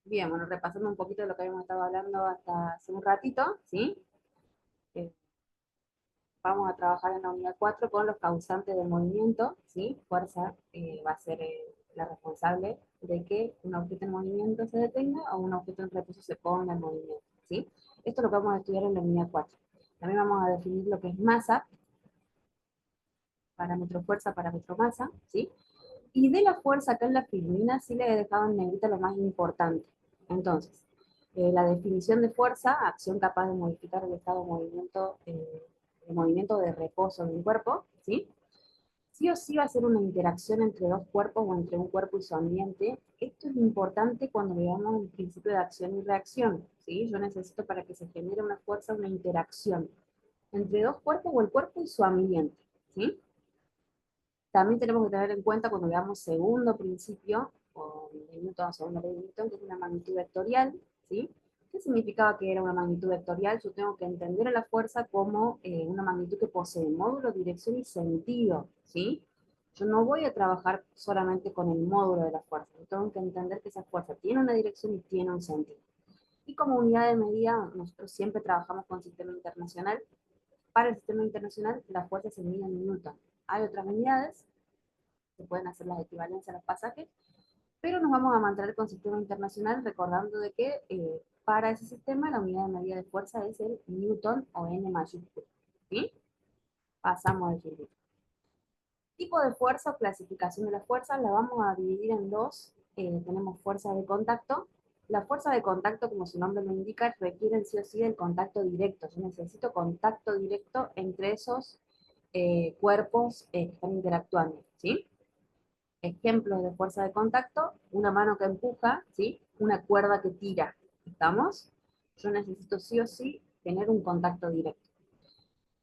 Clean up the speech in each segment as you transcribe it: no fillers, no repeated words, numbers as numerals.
Bien, bueno, repasando un poquito de lo que habíamos estado hablando hasta hace un ratito, ¿sí? Eh, Vamos a trabajar en la unidad 4 con los causantes del movimiento, ¿sí? Fuerza va a ser la responsable de que un objeto en movimiento se detenga o un objeto en reposo se ponga en movimiento, ¿sí? Esto es lo que vamos a estudiar en la unidad 4. También vamos a definir lo que es masa, parámetro fuerza, parámetro masa, ¿sí? Y de la fuerza acá en la filmina sí le he dejado en negrita lo más importante. Entonces, la definición de fuerza, acción capaz de modificar el estado de movimiento de reposo de un cuerpo, ¿sí? Sí o sí va a ser una interacción entre dos cuerpos o entre un cuerpo y su ambiente. Esto es importante cuando veamos el principio de acción y reacción, ¿sí? Yo necesito para que se genere una fuerza, una interacción entre dos cuerpos o el cuerpo y su ambiente, ¿sí? También tenemos que tener en cuenta cuando veamos segundo principio, o de Newton, segunda ley de Newton, que es una magnitud vectorial, ¿sí? ¿Qué significaba que era una magnitud vectorial? Yo tengo que entender a la fuerza como una magnitud que posee módulo, dirección y sentido, ¿sí? Yo no voy a trabajar solamente con el módulo de la fuerza, yo tengo que entender que esa fuerza tiene una dirección y tiene un sentido. Y como unidad de medida, nosotros siempre trabajamos con sistema internacional. Para el sistema internacional, la fuerza se mide en Newton. Hay otras unidades, se pueden hacer las equivalencias a los pasajes, pero nos vamos a mantener con sistema internacional recordando de que para ese sistema la unidad de medida de fuerza es el Newton o N mayúscula. ¿Sí? Pasamos al siguiente. Tipo de fuerza o clasificación de las fuerzas la vamos a dividir en dos. Tenemos fuerza de contacto. La fuerza de contacto, como su nombre lo indica, requiere sí o sí del contacto directo. Yo necesito contacto directo entre esos cuerpos que están interactuando. ¿Sí? Ejemplos de fuerza de contacto: una mano que empuja, ¿sí? Una cuerda que tira. ¿Estamos? Yo necesito sí o sí tener un contacto directo.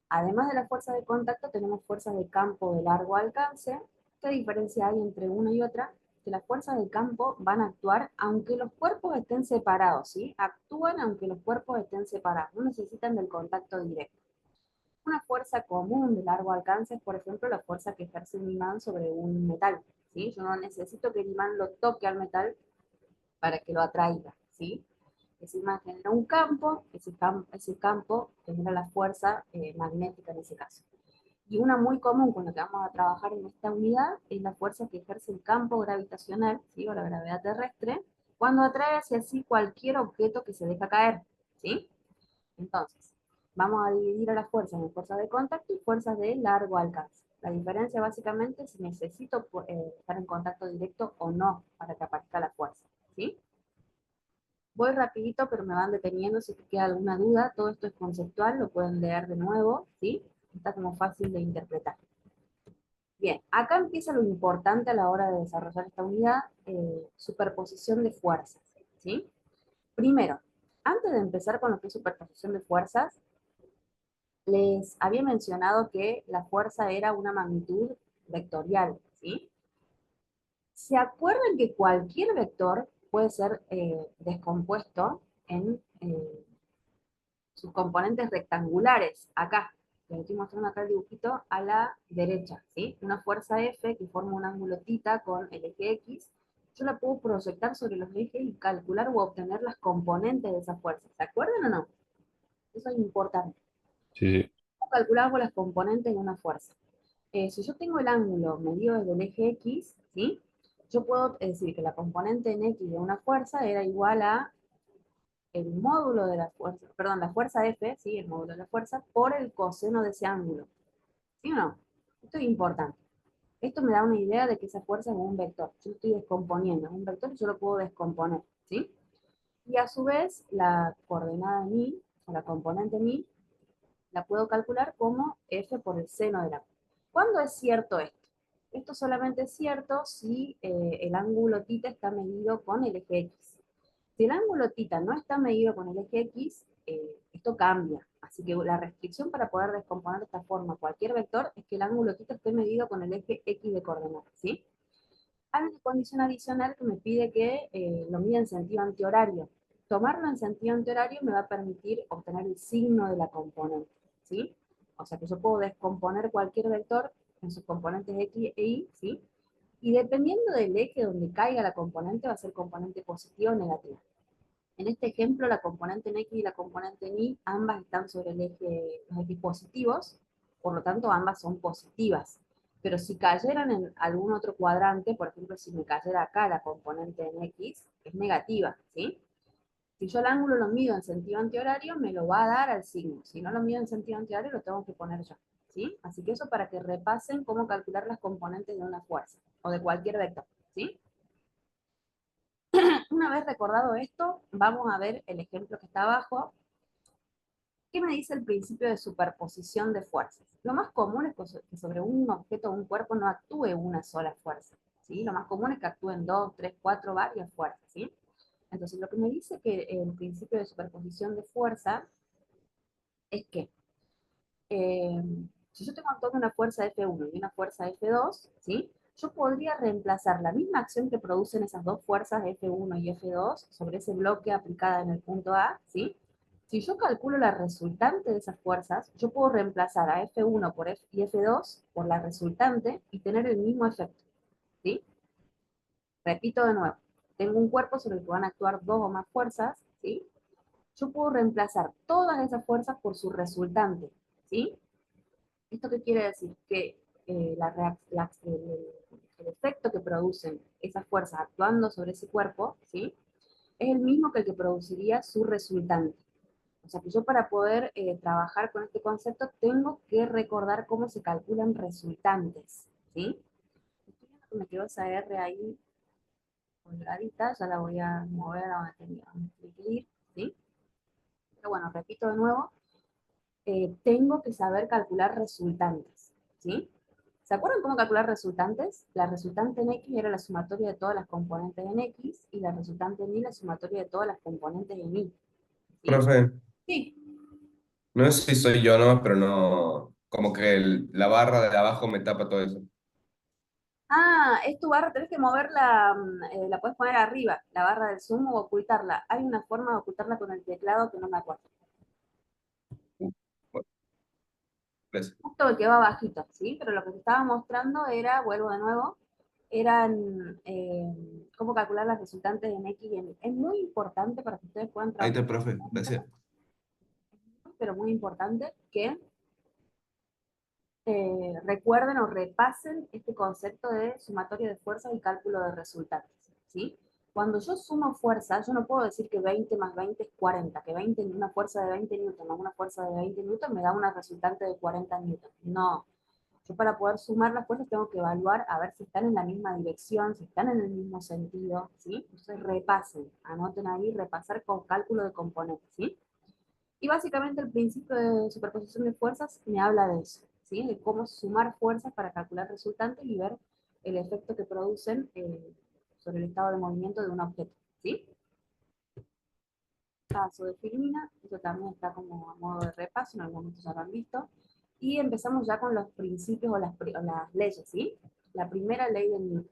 Además de la fuerza de contacto, tenemos fuerzas de campo de largo alcance. ¿Qué diferencia hay entre una y otra? Que las fuerzas de campo van a actuar aunque los cuerpos estén separados, ¿sí? Actúan aunque los cuerpos estén separados, no necesitan del contacto directo. Una fuerza común de largo alcance es, por ejemplo, la fuerza que ejerce un imán sobre un metal, ¿sí? Yo no necesito que el imán lo toque al metal para que lo atraiga, ¿sí? Ese imán genera un campo, ese campo genera la fuerza magnética en ese caso. Y una muy común con la que vamos a trabajar en esta unidad es la fuerza que ejerce el campo gravitacional, ¿sí? O la gravedad terrestre, cuando atrae hacia sí cualquier objeto que se deja caer, ¿sí? Entonces, vamos a dividir a las fuerzas en fuerzas de contacto y fuerzas de largo alcance. La diferencia básicamente es si necesito estar en contacto directo o no para que aparezca la fuerza, ¿sí? Voy rapidito, pero me van deteniendo si te queda alguna duda. Todo esto es conceptual, lo pueden leer de nuevo, ¿sí? Está como fácil de interpretar. Bien, acá empieza lo importante a la hora de desarrollar esta unidad, superposición de fuerzas, ¿sí? Primero, antes de empezar con lo que es superposición de fuerzas, les había mencionado que la fuerza era una magnitud vectorial, ¿sí? ¿Se acuerdan que cualquier vector puede ser descompuesto en sus componentes rectangulares? Acá, les estoy mostrando acá el dibujito a la derecha, ¿sí? Una fuerza F que forma un ángulo θ con el eje X, yo la puedo proyectar sobre los ejes y calcular o obtener las componentes de esa fuerza. ¿Se acuerdan o no? Eso es importante. Sí, sí. ¿Cómo calculamos las componentes de una fuerza? Si yo tengo el ángulo medido desde el eje X, ¿sí? Yo puedo decir que la componente en X de una fuerza era igual a el módulo de la fuerza, perdón, la fuerza F, ¿sí? El módulo de la fuerza, por el coseno de ese ángulo. ¿Sí o no? Esto es importante. Esto me da una idea de que esa fuerza es un vector. Yo lo estoy descomponiendo. Es un vector y yo lo puedo descomponer, ¿sí? Y a su vez, la coordenada mi, o la componente mi, la puedo calcular como f por el seno del ángulo. ¿Cuándo es cierto esto? Esto solamente es cierto si el ángulo θ está medido con el eje X. Si el ángulo θ no está medido con el eje X, esto cambia. Así que la restricción para poder descomponer de esta forma cualquier vector es que el ángulo θ esté medido con el eje X de coordenadas, ¿sí? Hay una condición adicional que me pide que lo mida en sentido antihorario. Tomarlo en sentido antihorario me va a permitir obtener el signo de la componente, ¿sí? O sea que yo puedo descomponer cualquier vector en sus componentes X e Y, ¿sí? Y dependiendo del eje donde caiga la componente, va a ser componente positiva o negativa. En este ejemplo, la componente en X y la componente en Y, ambas están sobre el eje, los ejes positivos, por lo tanto ambas son positivas. Pero si cayeran en algún otro cuadrante, por ejemplo, si me cayera acá la componente en X, es negativa, ¿sí? Si yo el ángulo lo mido en sentido antihorario, me lo va a dar al signo. Si no lo mido en sentido antihorario, lo tengo que poner yo, ¿sí? Así que eso para que repasen cómo calcular las componentes de una fuerza, o de cualquier vector, ¿sí? Una vez recordado esto, vamos a ver el ejemplo que está abajo. ¿Qué me dice el principio de superposición de fuerzas? Lo más común es que sobre un objeto o un cuerpo no actúe una sola fuerza, ¿sí? Lo más común es que actúen dos, tres, cuatro, varias fuerzas, ¿sí? Entonces, lo que me dice que el principio de superposición de fuerza es que eh, si yo tengo toda una fuerza F1 y una fuerza F2, ¿sí? Yo podría reemplazar la misma acción que producen esas dos fuerzas F1 y F2 sobre ese bloque aplicada en el punto A, ¿sí? Si yo calculo la resultante de esas fuerzas, yo puedo reemplazar a F1 por F y F2 por la resultante y tener el mismo efecto, ¿sí? Repito de nuevo, tengo un cuerpo sobre el que van a actuar dos o más fuerzas, ¿sí? Yo puedo reemplazar todas esas fuerzas por su resultante, ¿sí? ¿Esto qué quiere decir? Que el efecto que producen esas fuerzas actuando sobre ese cuerpo, ¿sí? Es el mismo que el que produciría su resultante. O sea que yo para poder trabajar con este concepto tengo que recordar cómo se calculan resultantes, ¿sí? Estoy viendo que me quedó esa R ahí colgadita, ya la voy a mover a donde tenía que ir, ¿sí? Pero bueno, repito de nuevo, tengo que saber calcular resultantes, ¿sí? ¿Se acuerdan cómo calcular resultantes? La resultante en X era la sumatoria de todas las componentes en X y la resultante en Y la sumatoria de todas las componentes en Y, ¿sí? Profe, Sí. no sé si soy yo nomás, pero no, como que la barra de abajo me tapa todo eso. Ah, es tu barra, tenés que moverla, la puedes poner arriba, la barra del zoom o ocultarla. Hay una forma de ocultarla con el teclado que no me acuerdo. Bueno, pues, Justo el que va bajito, ¿sí? Pero lo que te estaba mostrando era, vuelvo de nuevo, eran cómo calcular las resultantes en X y en Y. Es muy importante para que ustedes puedan ahí trabajar, está, profe, gracias. pero muy importante que recuerden o repasen este concepto de sumatoria de fuerzas y cálculo de resultantes, ¿sí? Cuando yo sumo fuerzas, yo no puedo decir que 20 más 20 es 40, que 20, una fuerza de 20 newton más una fuerza de 20 newton me da una resultante de 40 newton. No, yo para poder sumar las fuerzas tengo que evaluar a ver si están en la misma dirección, si están en el mismo sentido, ¿sí? Entonces repasen, anoten ahí, repasar con cálculo de componentes, ¿sí? Y básicamente el principio de superposición de fuerzas me habla de eso, ¿sí? De cómo sumar fuerzas para calcular resultantes y ver el efecto que producen sobre el estado de movimiento de un objeto, ¿sí? Caso de Filmina, eso también está como a modo de repaso, en algún momento ya lo han visto. Y empezamos ya con los principios o las leyes, ¿sí? La primera ley de Newton.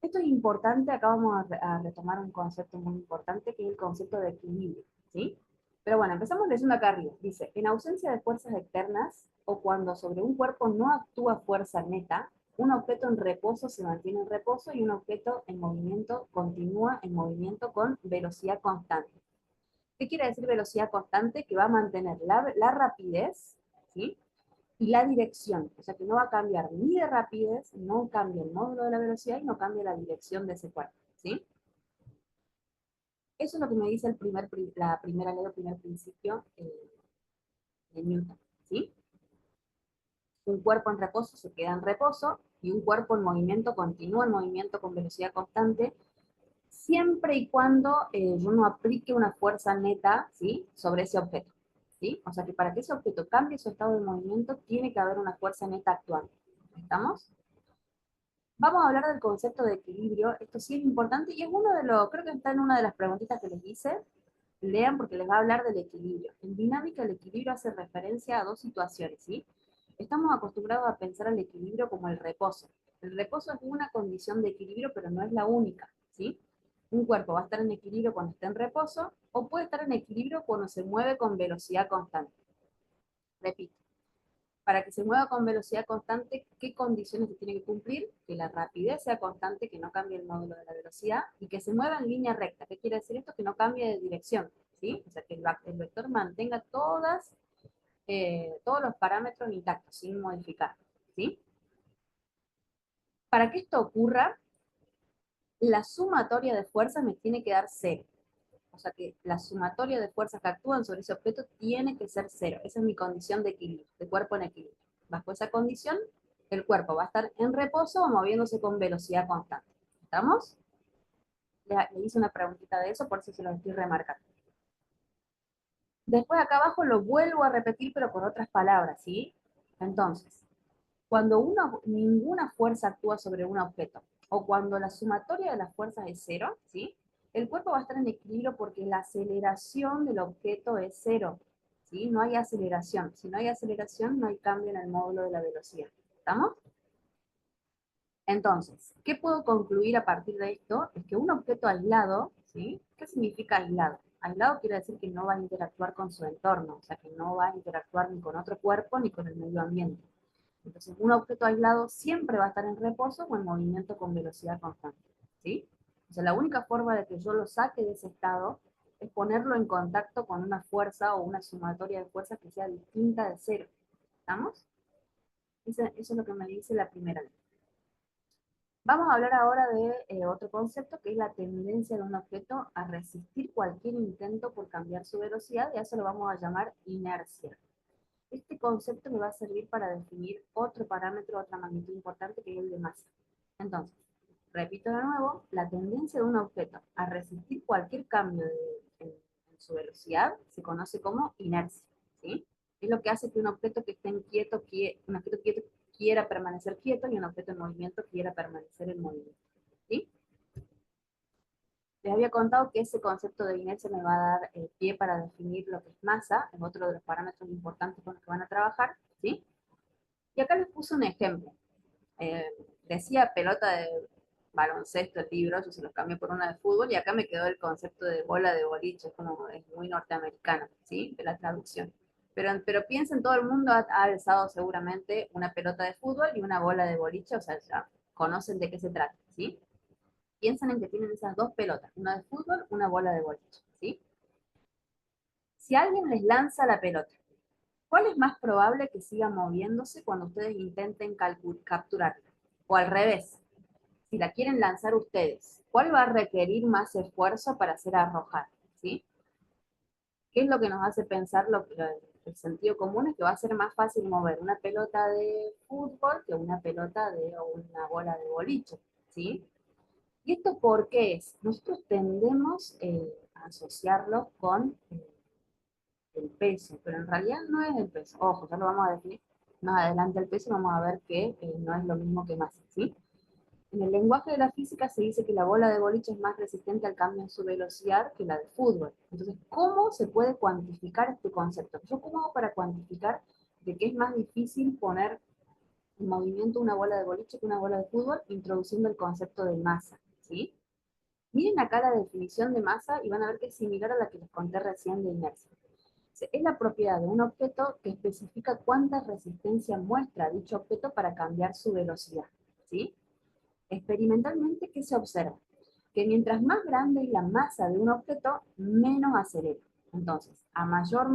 Esto es importante, acá vamos a retomar un concepto muy importante que es el concepto de equilibrio, ¿sí? Pero bueno, empezamos leyendo acá arriba. Dice, en ausencia de fuerzas externas o cuando sobre un cuerpo no actúa fuerza neta, un objeto en reposo se mantiene en reposo y un objeto en movimiento continúa en movimiento con velocidad constante. ¿Qué quiere decir velocidad constante? Que va a mantener la rapidez, ¿sí? Y la dirección, o sea que no va a cambiar ni de rapidez, no cambia el módulo de la velocidad y no cambia la dirección de ese cuerpo, ¿sí? Eso es lo que me dice la primera ley o primer principio de Newton, ¿sí? Un cuerpo en reposo se queda en reposo y un cuerpo en movimiento continúa en movimiento con velocidad constante siempre y cuando yo no aplique una fuerza neta, ¿sí? Sobre ese objeto, ¿sí? O sea que para que ese objeto cambie su estado de movimiento tiene que haber una fuerza neta actuando. ¿Estamos? Vamos a hablar del concepto de equilibrio. Esto sí es importante y es uno de los, creo que está en una de las preguntitas que les hice. Lean porque les va a hablar del equilibrio. En dinámica, el equilibrio hace referencia a dos situaciones, ¿sí? Estamos acostumbrados a pensar al equilibrio como el reposo. El reposo es una condición de equilibrio, pero no es la única, ¿sí? Un cuerpo va a estar en equilibrio cuando está en reposo o puede estar en equilibrio cuando se mueve con velocidad constante. Repito, Para que se mueva con velocidad constante, ¿qué condiciones se tiene que cumplir? Que la rapidez sea constante, que no cambie el módulo de la velocidad, y que se mueva en línea recta. ¿Qué quiere decir esto? Que no cambie de dirección, ¿sí? O sea, que el vector mantenga todos los parámetros intactos, sin modificar, ¿sí? Para que esto ocurra, la sumatoria de fuerzas me tiene que dar cero. O sea que la sumatoria de fuerzas que actúan sobre ese objeto tiene que ser cero. Esa es mi condición de equilibrio, de cuerpo en equilibrio. Bajo esa condición, el cuerpo va a estar en reposo o moviéndose con velocidad constante. ¿Estamos? Le hice una preguntita de eso, por eso se lo estoy remarcando. Después acá abajo lo vuelvo a repetir, pero con otras palabras, ¿sí? Entonces, cuando ninguna fuerza actúa sobre un objeto, o cuando la sumatoria de las fuerzas es cero, ¿sí? El cuerpo va a estar en equilibrio porque la aceleración del objeto es cero, ¿sí? No hay aceleración. Si no hay aceleración, no hay cambio en el módulo de la velocidad. ¿Estamos? Entonces, ¿qué puedo concluir a partir de esto? Es que un objeto aislado, ¿sí? ¿Qué significa aislado? Aislado quiere decir que no va a interactuar con su entorno, o sea, que no va a interactuar ni con otro cuerpo ni con el medio ambiente. Entonces, un objeto aislado siempre va a estar en reposo o en movimiento con velocidad constante, ¿sí? O sea, la única forma de que yo lo saque de ese estado es ponerlo en contacto con una fuerza o una sumatoria de fuerzas que sea distinta de cero. ¿Estamos? Eso es lo que me dice la primera ley. Vamos a hablar ahora de otro concepto que es la tendencia de un objeto a resistir cualquier intento por cambiar su velocidad, y a eso lo vamos a llamar inercia. Este concepto me va a servir para definir otro parámetro, otra magnitud importante, que es el de masa. Entonces, repito de nuevo, la tendencia de un objeto a resistir cualquier cambio en su velocidad se conoce como inercia, ¿sí? Es lo que hace que un objeto que esté quieto, un objeto quieto quiera permanecer quieto y un objeto en movimiento quiera permanecer en movimiento, ¿sí? Les había contado que ese concepto de inercia me va a dar pie para definir lo que es masa, es otro de los parámetros importantes con los que van a trabajar, ¿sí? Y acá les puse un ejemplo. Eh, Decía pelota de baloncesto el libro, yo se los cambié por una de fútbol, y acá me quedó el concepto de bola de boliche, como es muy norteamericano, ¿sí? De la traducción. Pero piensen, todo el mundo ha alzado seguramente una pelota de fútbol y una bola de boliche, o sea, ya conocen de qué se trata, ¿sí? Piensan en que tienen esas dos pelotas, una de fútbol, una bola de boliche, ¿sí? Si alguien les lanza la pelota, ¿cuál es más probable que siga moviéndose cuando ustedes intenten capturarla? O al revés, si la quieren lanzar ustedes, ¿cuál va a requerir más esfuerzo para hacer arrojar? ¿Sí? ¿Qué es lo que nos hace pensar el sentido común? Es que va a ser más fácil mover una pelota de fútbol que una pelota de o una bola de boliche, ¿sí? ¿Y esto por qué es? Nosotros tendemos a asociarlo con el peso, pero en realidad no es el peso. Ojo, ya lo vamos a definir más adelante el peso, vamos a ver que no es lo mismo que masa, ¿sí? En el lenguaje de la física se dice que la bola de boliche es más resistente al cambio en su velocidad que la de fútbol. Entonces, ¿cómo se puede cuantificar este concepto? ¿Yo cómo hago para cuantificar de que es más difícil poner en movimiento una bola de boliche que una bola de fútbol, introduciendo el concepto de masa? ¿Sí? Miren acá la definición de masa y van a ver que es similar a la que les conté recién de inercia. Es la propiedad de un objeto que especifica cuánta resistencia muestra dicho objeto para cambiar su velocidad, ¿sí? Experimentalmente, ¿qué se observa? Que mientras más grande es la masa de un objeto, menos acelera. Entonces, mientras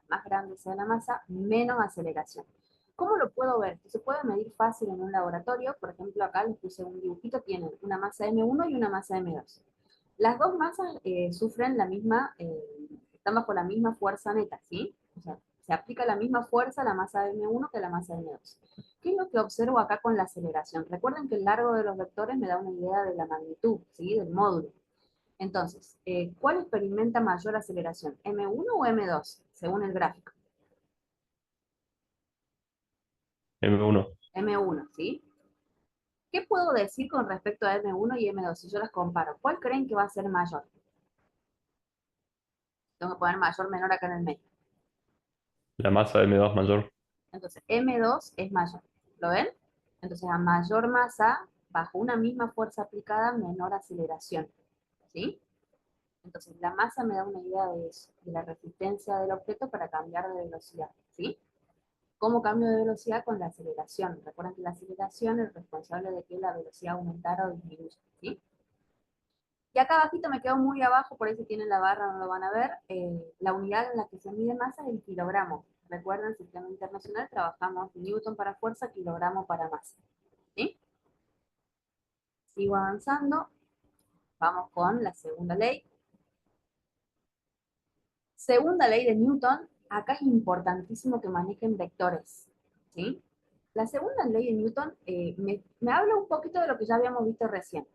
más grande sea la masa, menos aceleración. ¿Cómo lo puedo ver? Se puede medir fácil en un laboratorio. Por ejemplo, acá les puse un dibujito, tienen una masa M1 y una masa M2. Las dos masas sufren están bajo la misma fuerza neta, ¿sí? O sea, se aplica la misma fuerza a la masa de M1 que a la masa de M2. ¿Qué es lo que observo acá con la aceleración? Recuerden que el largo de los vectores me da una idea de la magnitud, ¿sí? Del módulo. Entonces, ¿cuál experimenta mayor aceleración? ¿M1 o M2? Según el gráfico. M1. M1, ¿sí? ¿Qué puedo decir con respecto a M1 y M2 si yo las comparo? ¿Cuál creen que va a ser mayor? Tengo que poner mayor, menor acá en el medio. La masa de M2 mayor. Entonces, M2 es mayor. ¿Lo ven? Entonces, a mayor masa, bajo una misma fuerza aplicada, menor aceleración. ¿Sí? Entonces, la masa me da una idea de eso, de la resistencia del objeto para cambiar de velocidad, ¿sí? ¿Cómo cambio de velocidad? Con la aceleración. Recuerden que la aceleración es responsable de que la velocidad aumentara o disminuya, ¿sí? Y acá abajito me quedo muy abajo, por ahí si tienen la barra no lo van a ver. La unidad en la que se mide masa es el kilogramo. Recuerden, sistema internacional, trabajamos newton para fuerza, kilogramo para masa, ¿sí? Sigo avanzando. Vamos con la segunda ley. Segunda ley de Newton, acá es importantísimo que manejen vectores, ¿sí? La segunda ley de Newton me habla un poquito de lo que ya habíamos visto recién.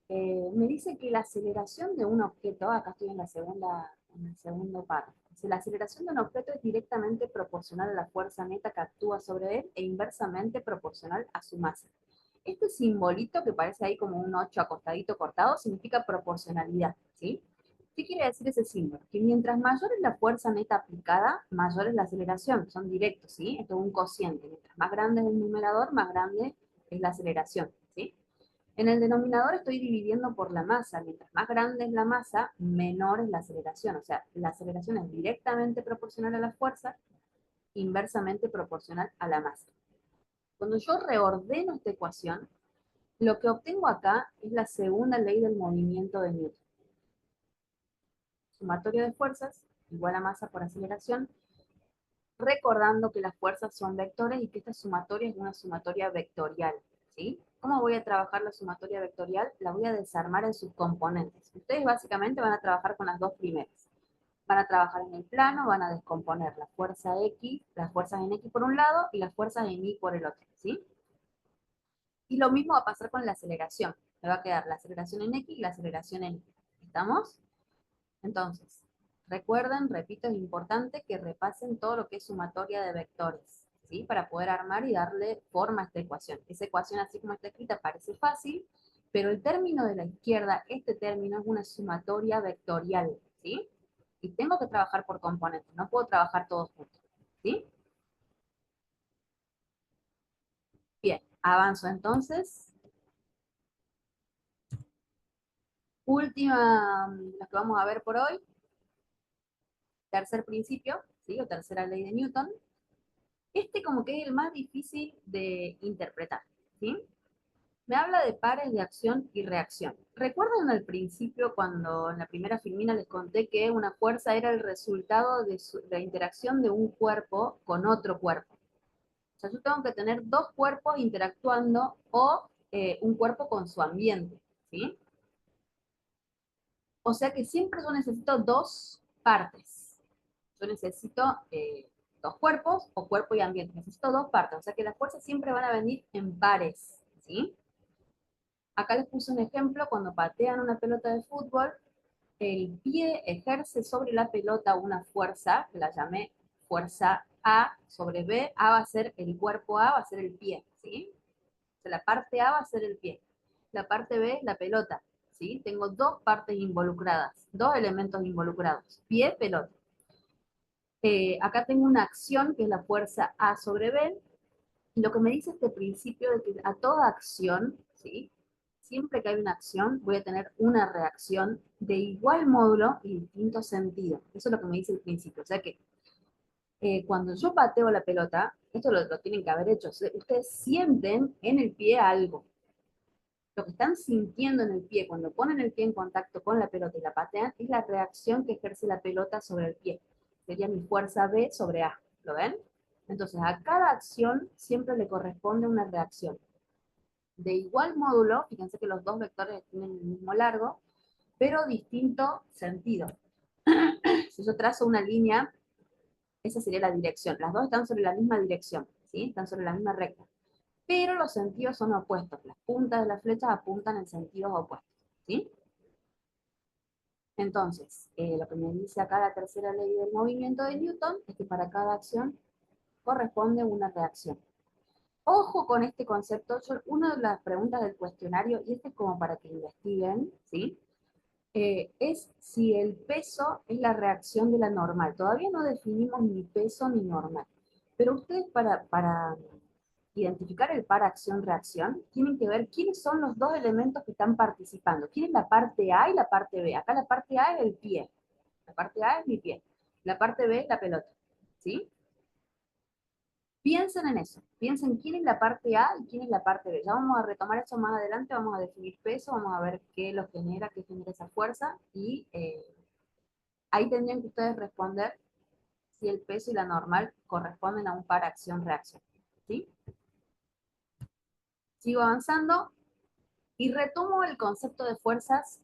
Me dice que la aceleración de un objeto, acá estoy en en el segundo párrafo, dice, la aceleración de un objeto es directamente proporcional a la fuerza neta que actúa sobre él e inversamente proporcional a su masa. Este simbolito que parece ahí como un 8 acostadito cortado significa proporcionalidad, ¿sí? ¿Qué quiere decir ese símbolo? Que mientras mayor es la fuerza neta aplicada, mayor es la aceleración. Son directos, ¿sí? Esto es un cociente. Mientras más grande es el numerador, más grande es la aceleración, ¿sí? En el denominador estoy dividiendo por la masa. Mientras más grande es la masa, menor es la aceleración. O sea, la aceleración es directamente proporcional a la fuerza, inversamente proporcional a la masa. Cuando yo reordeno esta ecuación, lo que obtengo acá es la segunda ley del movimiento de Newton. Sumatorio de fuerzas igual a masa por aceleración, recordando que las fuerzas son vectores y que esta sumatoria es una sumatoria vectorial, ¿sí? ¿Cómo voy a trabajar la sumatoria vectorial? La voy a desarmar en sus componentes. Ustedes básicamente van a trabajar con las dos primeras. Van a trabajar en el plano, van a descomponer la fuerza X, las fuerzas en X por un lado y las fuerzas en Y por el otro, ¿sí? Y lo mismo va a pasar con la aceleración. Me va a quedar la aceleración en X y la aceleración en Y. ¿Estamos? Entonces, recuerden, repito, es importante que repasen todo lo que es sumatoria de vectores, ¿sí? Para poder armar y darle forma a esta ecuación. Esa ecuación, así como está escrita, parece fácil, pero el término de la izquierda, este término es una sumatoria vectorial, ¿sí? Y tengo que trabajar por componentes, no puedo trabajar todos juntos, ¿sí? Bien, avanzo entonces. Última, lo que vamos a ver por hoy, tercer principio, ¿sí? O tercera ley de Newton. Este como que es el más difícil de interpretar, ¿sí? Me habla de pares de acción y reacción. ¿Recuerdan al principio cuando en la primera filmina les conté que una fuerza era el resultado de la interacción de un cuerpo con otro cuerpo? O sea, yo tengo que tener dos cuerpos interactuando o un cuerpo con su ambiente, ¿sí? O sea que siempre yo necesito dos partes. Yo necesito dos cuerpos o cuerpo y ambiente. Necesito dos partes. O sea que las fuerzas siempre van a venir en pares, ¿sí? Acá les puse un ejemplo. Cuando patean una pelota de fútbol, el pie ejerce sobre la pelota una fuerza, que la llamé fuerza A sobre B. A va a ser el cuerpo A, va a ser el pie, ¿sí? O sea, la parte A va a ser el pie. La parte B es la pelota, ¿sí? Tengo dos partes involucradas, dos elementos involucrados, pie, pelota. Acá tengo una acción que es la fuerza A sobre B, y lo que me dice este principio de que a toda acción, ¿sí? Siempre que hay una acción, voy a tener una reacción de igual módulo y distinto sentido. Eso es lo que me dice el principio. O sea que cuando yo pateo la pelota, esto lo tienen que haber hecho. Ustedes sienten en el pie algo. Lo que están sintiendo en el pie cuando ponen el pie en contacto con la pelota y la patean es la reacción que ejerce la pelota sobre el pie. Sería mi fuerza B sobre A. ¿Lo ven? Entonces, a cada acción siempre le corresponde una reacción. De igual módulo, fíjense que los dos vectores tienen el mismo largo, pero distinto sentido. Si yo trazo una línea, esa sería la dirección. Las dos están sobre la misma dirección, ¿sí? Están sobre la misma recta. Pero los sentidos son opuestos. Las puntas de las flechas apuntan en sentidos opuestos, ¿sí? Entonces, lo que me dice acá la tercera ley del movimiento de Newton es que para cada acción corresponde una reacción. Ojo con este concepto. Una de las preguntas del cuestionario, y este es como para que investiguen, ¿sí? Es si el peso es la reacción de la normal. Todavía no definimos ni peso ni normal. Pero ustedes para identificar el par acción-reacción, tienen que ver quiénes son los dos elementos que están participando. ¿Quién es la parte A y la parte B? Acá la parte A es el pie. La parte A es mi pie. La parte B es la pelota. ¿Sí? Piensen en eso. Piensen quién es la parte A y quién es la parte B. Ya vamos a retomar eso más adelante. Vamos a definir peso, vamos a ver qué lo genera, qué genera esa fuerza. Y ahí tendrían que ustedes responder si el peso y la normal corresponden a un par acción-reacción. ¿Sí? Sigo avanzando. Y retomo el concepto de fuerzas,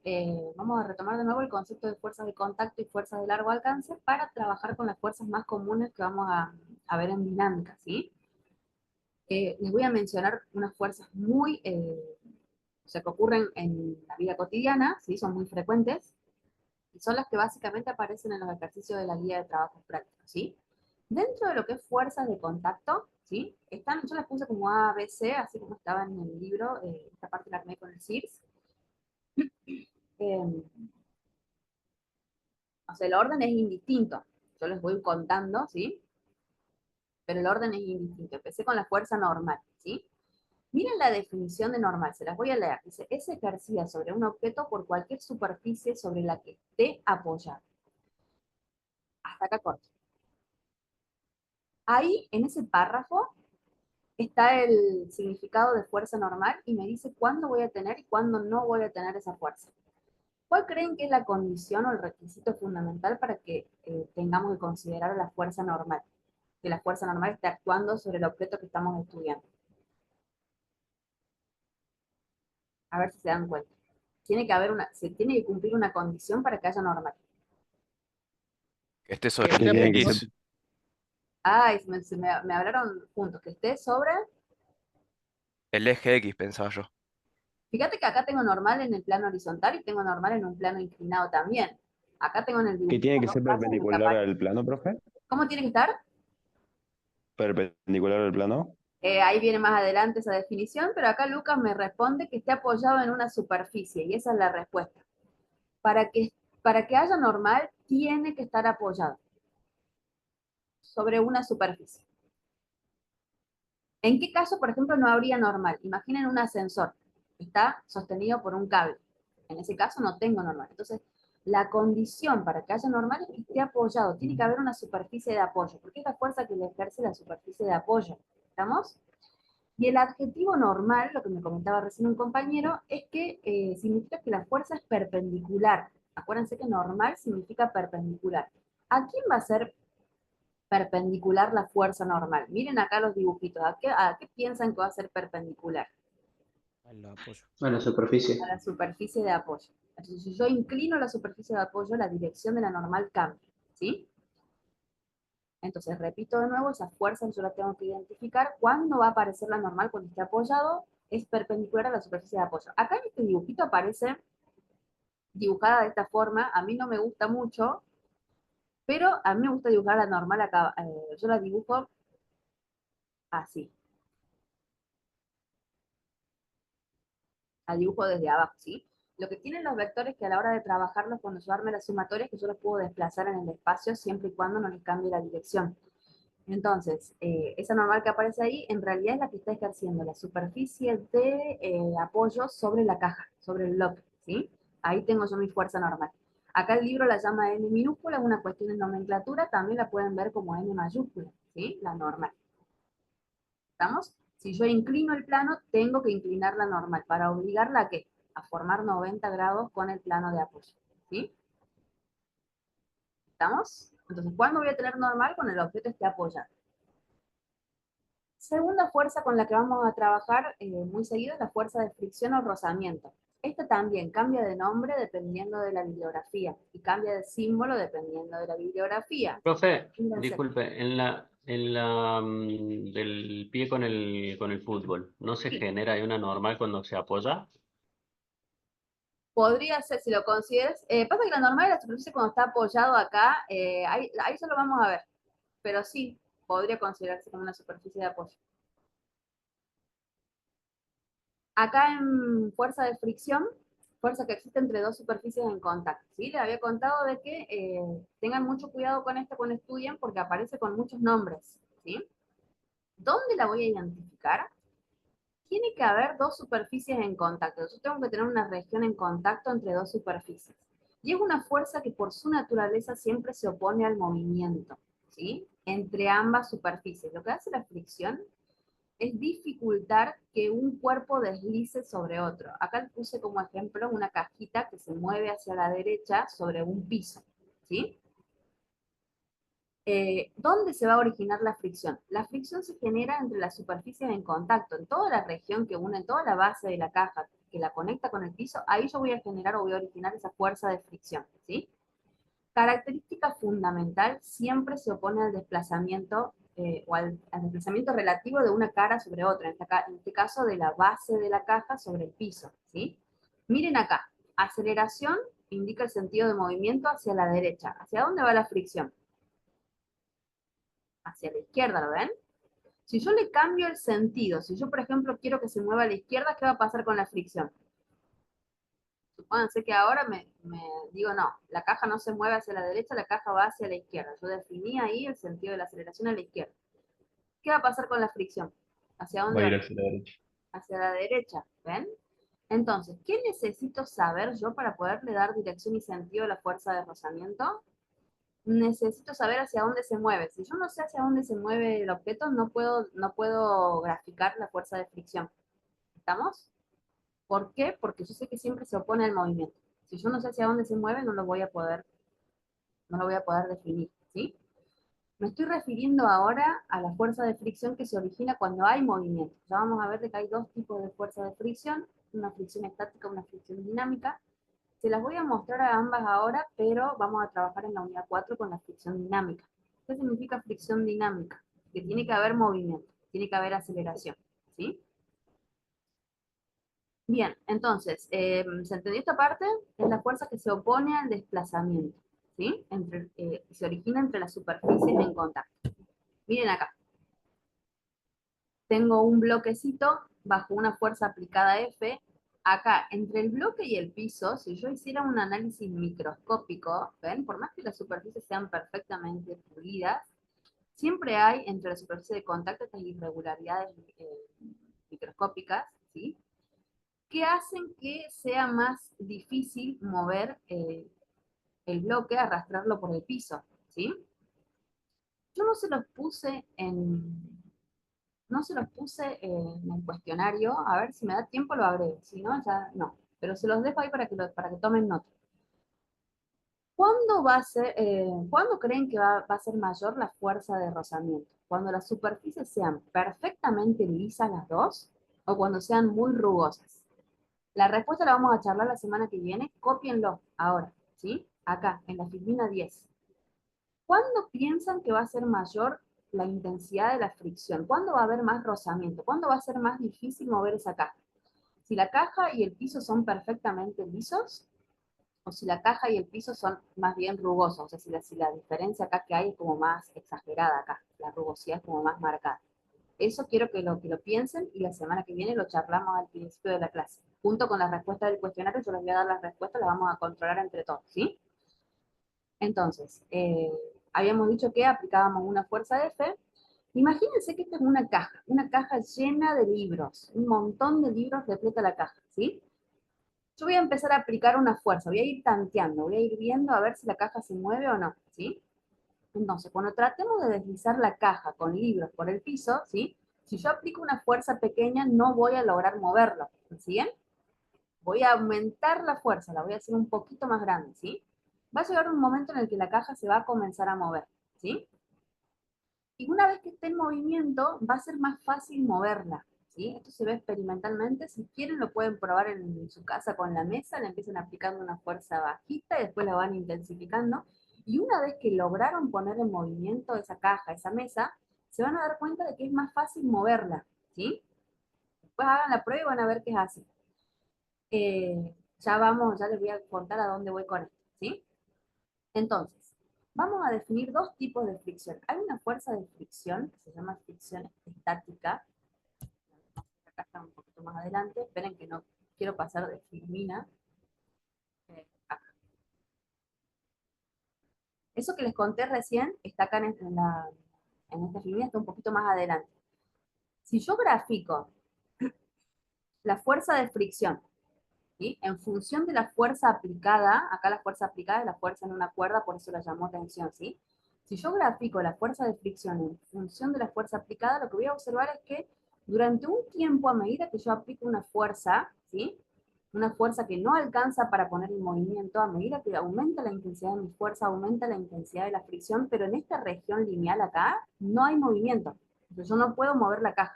vamos a retomar de nuevo el concepto de fuerzas de contacto y fuerzas de largo alcance para trabajar con las fuerzas más comunes que vamos a ver en dinámica, ¿sí? Les voy a mencionar unas fuerzas muy, o sea, que ocurren en la vida cotidiana, ¿sí? Son muy frecuentes, y son las que básicamente aparecen en los ejercicios de la guía de trabajo práctico, ¿sí? Dentro de lo que es fuerzas de contacto, ¿sí? Están, yo las puse como A, B, C, así como estaba en el libro, esta parte la armé con el CIRS. Eh, o sea, el orden es indistinto. Yo les voy contando, ¿sí? Pero el orden es indistinto. Empecé con la fuerza normal, ¿sí? Miren la definición de normal, se las voy a leer. Dice, es ejercida sobre un objeto por cualquier superficie sobre la que esté apoyado. Hasta acá corto. Ahí, en ese párrafo, está el significado de fuerza normal y me dice cuándo voy a tener y cuándo no voy a tener esa fuerza. ¿Cuál creen que es la condición o el requisito fundamental para que tengamos que considerar la fuerza normal? Que la fuerza normal esté actuando sobre el objeto que estamos estudiando. A ver si se dan cuenta. Tiene que haber se tiene que cumplir una condición para que haya normal. Que esté sobre Que el tiene que ser, X. Ay, me hablaron juntos, que esté sobre. El eje X, pensaba yo. Fíjate que acá tengo normal en el plano horizontal y tengo normal en un plano inclinado también. Acá tengo en el que dibujito tiene que dos ser casos en que perpendicular aparece. al plano, profe. ¿Cómo tiene que estar? Perpendicular al plano. Ahí viene más adelante esa definición, pero acá Lucas me responde que esté apoyado en una superficie y esa es la respuesta. Para que, para que haya normal, tiene que estar apoyado sobre una superficie. ¿En qué caso, por ejemplo, no habría normal? Imaginen un ascensor, está sostenido por un cable. En ese caso no tengo normal. Entonces, la condición para que haya normal es que esté apoyado. Tiene que haber una superficie de apoyo, porque es la fuerza que le ejerce la superficie de apoyo. ¿Estamos? Y el adjetivo normal, lo que me comentaba recién un compañero, es que significa que la fuerza es perpendicular. Acuérdense que normal significa perpendicular. ¿A quién va a ser perpendicular la fuerza normal? Miren acá los dibujitos. A qué piensan que va a ser perpendicular? Al apoyo. A la superficie. A la superficie de apoyo. Entonces, si yo inclino la superficie de apoyo, la dirección de la normal cambia. ¿Sí? Entonces, repito de nuevo, esa fuerza yo la tengo que identificar. ¿Cuándo va a aparecer la normal? Cuando esté apoyado, es perpendicular a la superficie de apoyo. Acá en este dibujito aparece dibujada de esta forma. A mí no me gusta mucho, pero a mí me gusta dibujar la normal acá. Yo la dibujo así. La dibujo desde abajo, ¿sí? Lo que tienen los vectores que a la hora de trabajarlos, cuando yo arme las sumatorias, que yo los puedo desplazar en el espacio siempre y cuando no les cambie la dirección. Entonces, esa normal que aparece ahí, en realidad es la que está ejerciendo la superficie de apoyo sobre la caja, sobre el bloque, ¿sí? Ahí tengo yo mi fuerza normal. Acá el libro la llama N minúscula, es una cuestión de nomenclatura, también la pueden ver como N mayúscula, ¿sí? La normal. ¿Estamos? Si yo inclino el plano, tengo que inclinar la normal para obligarla a ¿qué? A formar 90 grados con el plano de apoyo, ¿sí? ¿Estamos? Entonces, ¿cuándo voy a tener normal? Cuando el objeto esté apoyado. Segunda fuerza con la que vamos a trabajar muy seguido es la fuerza de fricción o rozamiento. Esta también cambia de nombre dependiendo de la bibliografía y cambia de símbolo dependiendo de la bibliografía. Profe, Fíjense, disculpe, del pie con el fútbol, ¿no se sí, genera ahí una normal cuando se apoya? podría ser, si lo consideras, pasa que la normal de la superficie cuando está apoyado acá, ahí ya lo vamos a ver, pero sí, podría considerarse como una superficie de apoyo. Acá en fuerza de fricción, fuerza que existe entre dos superficies en contacto. ¿Sí? Les había contado de que tengan mucho cuidado con esto cuando estudien porque aparece con muchos nombres. ¿Sí? ¿Dónde la voy a identificar? Tiene que haber dos superficies en contacto. Yo tengo que tener una región en contacto entre dos superficies. Y es una fuerza que por su naturaleza siempre se opone al movimiento, ¿sí? Entre ambas superficies. Lo que hace la fricción es dificultar que un cuerpo deslice sobre otro. Acá puse como ejemplo una cajita que se mueve hacia la derecha sobre un piso, ¿sí? ¿Dónde se va a originar la fricción? La fricción se genera entre las superficies en contacto, en toda la región que une, en toda la base de la caja que la conecta con el piso, ahí yo voy a generar o voy a originar esa fuerza de fricción, ¿sí? Característica fundamental, siempre se opone al desplazamiento o al desplazamiento relativo de una cara sobre otra, en este caso de la base de la caja sobre el piso, ¿sí? Miren acá, aceleración indica el sentido de movimiento hacia la derecha. ¿Hacia dónde va la fricción? Hacia la izquierda, ¿lo ven? Si yo le cambio el sentido, si yo, por ejemplo, quiero que se mueva a la izquierda, ¿qué va a pasar con la fricción? Supónganse que ahora me digo, no, la caja no se mueve hacia la derecha, la caja va hacia la izquierda. Yo definí ahí el sentido de la aceleración a la izquierda. ¿Qué va a pasar con la fricción? ¿Hacia Va dónde a ir va? hacia la derecha. Hacia la derecha, ¿ven? Entonces, ¿qué necesito saber yo para poderle dar dirección y sentido a la fuerza de rozamiento? Necesito saber hacia dónde se mueve. Si yo no sé hacia dónde se mueve el objeto, no puedo graficar la fuerza de fricción. ¿Estamos? ¿Por qué? Porque yo sé que siempre se opone al movimiento. Si yo no sé hacia dónde se mueve, no lo voy a poder definir, ¿sí? Me estoy refiriendo ahora a la fuerza de fricción que se origina cuando hay movimiento. Ya vamos a ver que hay dos tipos de fuerza de fricción, una fricción estática y una fricción dinámica. Se las voy a mostrar a ambas ahora, pero vamos a trabajar en la unidad 4 con la fricción dinámica. ¿Qué significa fricción dinámica? Que tiene que haber movimiento, tiene que haber aceleración, ¿sí? Bien, entonces, ¿se entendió esta parte? Es la fuerza que se opone al desplazamiento, ¿sí? Se origina entre las superficies en contacto. Miren acá, tengo un bloquecito bajo una fuerza aplicada F. Acá, entre el bloque y el piso, si yo hiciera un análisis microscópico, ¿ven? Por más que las superficies sean perfectamente pulidas, siempre hay entre las superficies de contacto estas irregularidades microscópicas, ¿sí? Que hacen que sea más difícil mover el bloque, arrastrarlo por el piso, ¿sí? Yo no se los puse en el cuestionario, a ver si me da tiempo lo agrego, si no, ya no. Pero se los dejo ahí para que tomen nota. ¿Cuándo creen que va a ser mayor la fuerza de rozamiento? ¿Cuando las superficies sean perfectamente lisas las dos o cuando sean muy rugosas? La respuesta la vamos a charlar la semana que viene. Cópienlo ahora, ¿sí? Acá, en la filmina 10. ¿Cuándo piensan que va a ser mayor la intensidad de la fricción? ¿Cuándo va a haber más rozamiento? ¿Cuándo va a ser más difícil mover esa caja? Si la caja y el piso son perfectamente lisos, o si la caja y el piso son más bien rugosos, o sea, si la diferencia acá que hay es como más exagerada acá, la rugosidad es como más marcada. Eso quiero que lo piensen y la semana que viene lo charlamos al principio de la clase. Junto con la respuesta del cuestionario, yo les voy a dar las respuestas, las vamos a controlar entre todos, ¿sí? Entonces, habíamos dicho que aplicábamos una fuerza de F. Imagínense que esta es una caja llena de libros, un montón de libros repleta la caja, ¿sí? Yo voy a empezar a aplicar una fuerza, voy a ir tanteando, voy a ir viendo a ver si la caja se mueve o no, ¿sí? Entonces, cuando tratemos de deslizar la caja con libros por el piso, ¿sí? Si yo aplico una fuerza pequeña, no voy a lograr moverlo, ¿me siguen? Voy a aumentar la fuerza, la voy a hacer un poquito más grande, ¿sí? Va a llegar un momento en el que la caja se va a comenzar a mover, ¿sí? Y una vez que esté en movimiento, va a ser más fácil moverla, ¿sí? Esto se ve experimentalmente. Si quieren, lo pueden probar en su casa con la mesa, le empiezan aplicando una fuerza bajita y después la van intensificando. Y una vez que lograron poner en movimiento esa caja, esa mesa, se van a dar cuenta de que es más fácil moverla, ¿sí? Después hagan la prueba y van a ver que es así. Ya les voy a contar a dónde voy con esto, ¿sí? Entonces, vamos a definir dos tipos de fricción. Hay una fuerza de fricción que se llama fricción estática. Acá está un poquito más adelante. Esperen que no quiero pasar de filmina. Acá. Eso que les conté recién está acá en esta filmina, está un poquito más adelante. Si yo grafico la fuerza de fricción, ¿sí? En función de la fuerza aplicada, acá la fuerza aplicada es la fuerza en una cuerda, por eso la llamó tensión, ¿sí? Si yo grafico la fuerza de fricción en función de la fuerza aplicada, lo que voy a observar es que durante un tiempo, a medida que yo aplico una fuerza, ¿sí? Una fuerza que no alcanza para poner en movimiento, a medida que aumenta la intensidad de mi fuerza, aumenta la intensidad de la fricción, pero en esta región lineal acá no hay movimiento. Entonces yo no puedo mover la caja.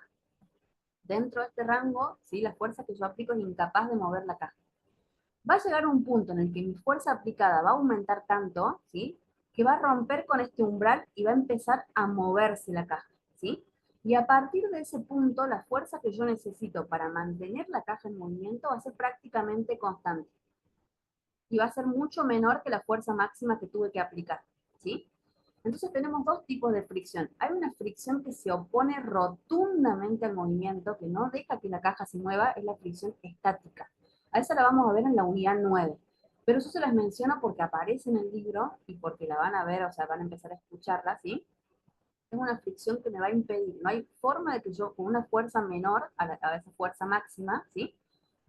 Dentro de este rango, ¿sí? La fuerza que yo aplico es incapaz de mover la caja. Va a llegar un punto en el que mi fuerza aplicada va a aumentar tanto, ¿sí? Que va a romper con este umbral y va a empezar a moverse la caja, ¿sí? Y a partir de ese punto, la fuerza que yo necesito para mantener la caja en movimiento va a ser prácticamente constante. Y va a ser mucho menor que la fuerza máxima que tuve que aplicar, ¿sí? Entonces tenemos dos tipos de fricción. Hay una fricción que se opone rotundamente al movimiento, que no deja que la caja se mueva, es la fricción estática. A esa la vamos a ver en la unidad 9. Pero yo se las menciono porque aparece en el libro y porque la van a ver, o sea, van a empezar a escucharla, ¿sí? Es una fricción que me va a impedir. No hay forma de que yo, con una fuerza menor a esa fuerza máxima, ¿sí?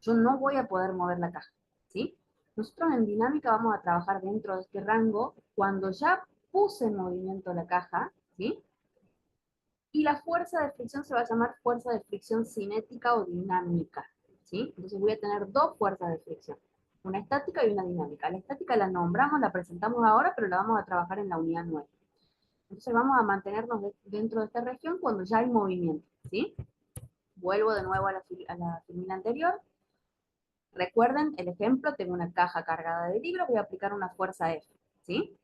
Yo no voy a poder mover la caja, ¿sí? Nosotros en dinámica vamos a trabajar dentro de este rango cuando ya puse en movimiento la caja, ¿sí? Y la fuerza de fricción se va a llamar fuerza de fricción cinética o dinámica, ¿sí? Entonces voy a tener dos fuerzas de fricción, una estática y una dinámica. La estática la nombramos, la presentamos ahora, pero la vamos a trabajar en la unidad 9. Entonces vamos a mantenernos dentro de esta región cuando ya hay movimiento, ¿sí? Vuelvo de nuevo a la filmina anterior. Recuerden el ejemplo, tengo una caja cargada de libros, voy a aplicar una fuerza F, ¿sí?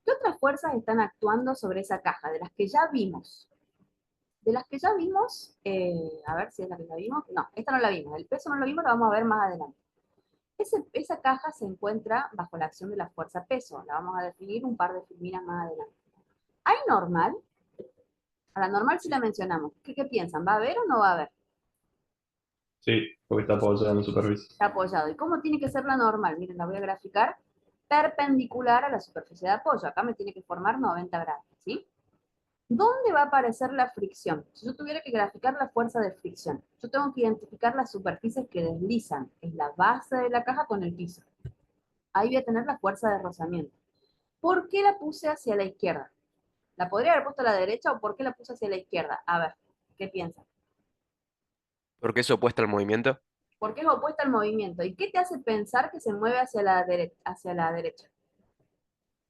¿Qué otras fuerzas están actuando sobre esa caja? De las que ya vimos. De las que ya vimos, a ver si es la que ya vimos. No, esta no la vimos. El peso no lo vimos, lo vamos a ver más adelante. Esa caja se encuentra bajo la acción de la fuerza peso. La vamos a definir un par de filminas más adelante. ¿Hay normal? A la normal sí la mencionamos. ¿Qué piensan? ¿Va a haber o no va a haber? Sí, porque está apoyado en la superficie. Está apoyado. ¿Y cómo tiene que ser la normal? Miren, la voy a graficar perpendicular a la superficie de apoyo. Acá me tiene que formar 90 grados, ¿sí? ¿Dónde va a aparecer la fricción? Si yo tuviera que graficar la fuerza de fricción, yo tengo que identificar las superficies que deslizan. Es la base de la caja con el piso. Ahí voy a tener la fuerza de rozamiento. ¿Por qué la puse hacia la izquierda? ¿La podría haber puesto a la derecha o por qué la puse hacia la izquierda? A ver, ¿qué piensan? ¿Por qué es opuesta al movimiento? Porque es opuesta al movimiento. ¿Y qué te hace pensar que se mueve hacia la derecha?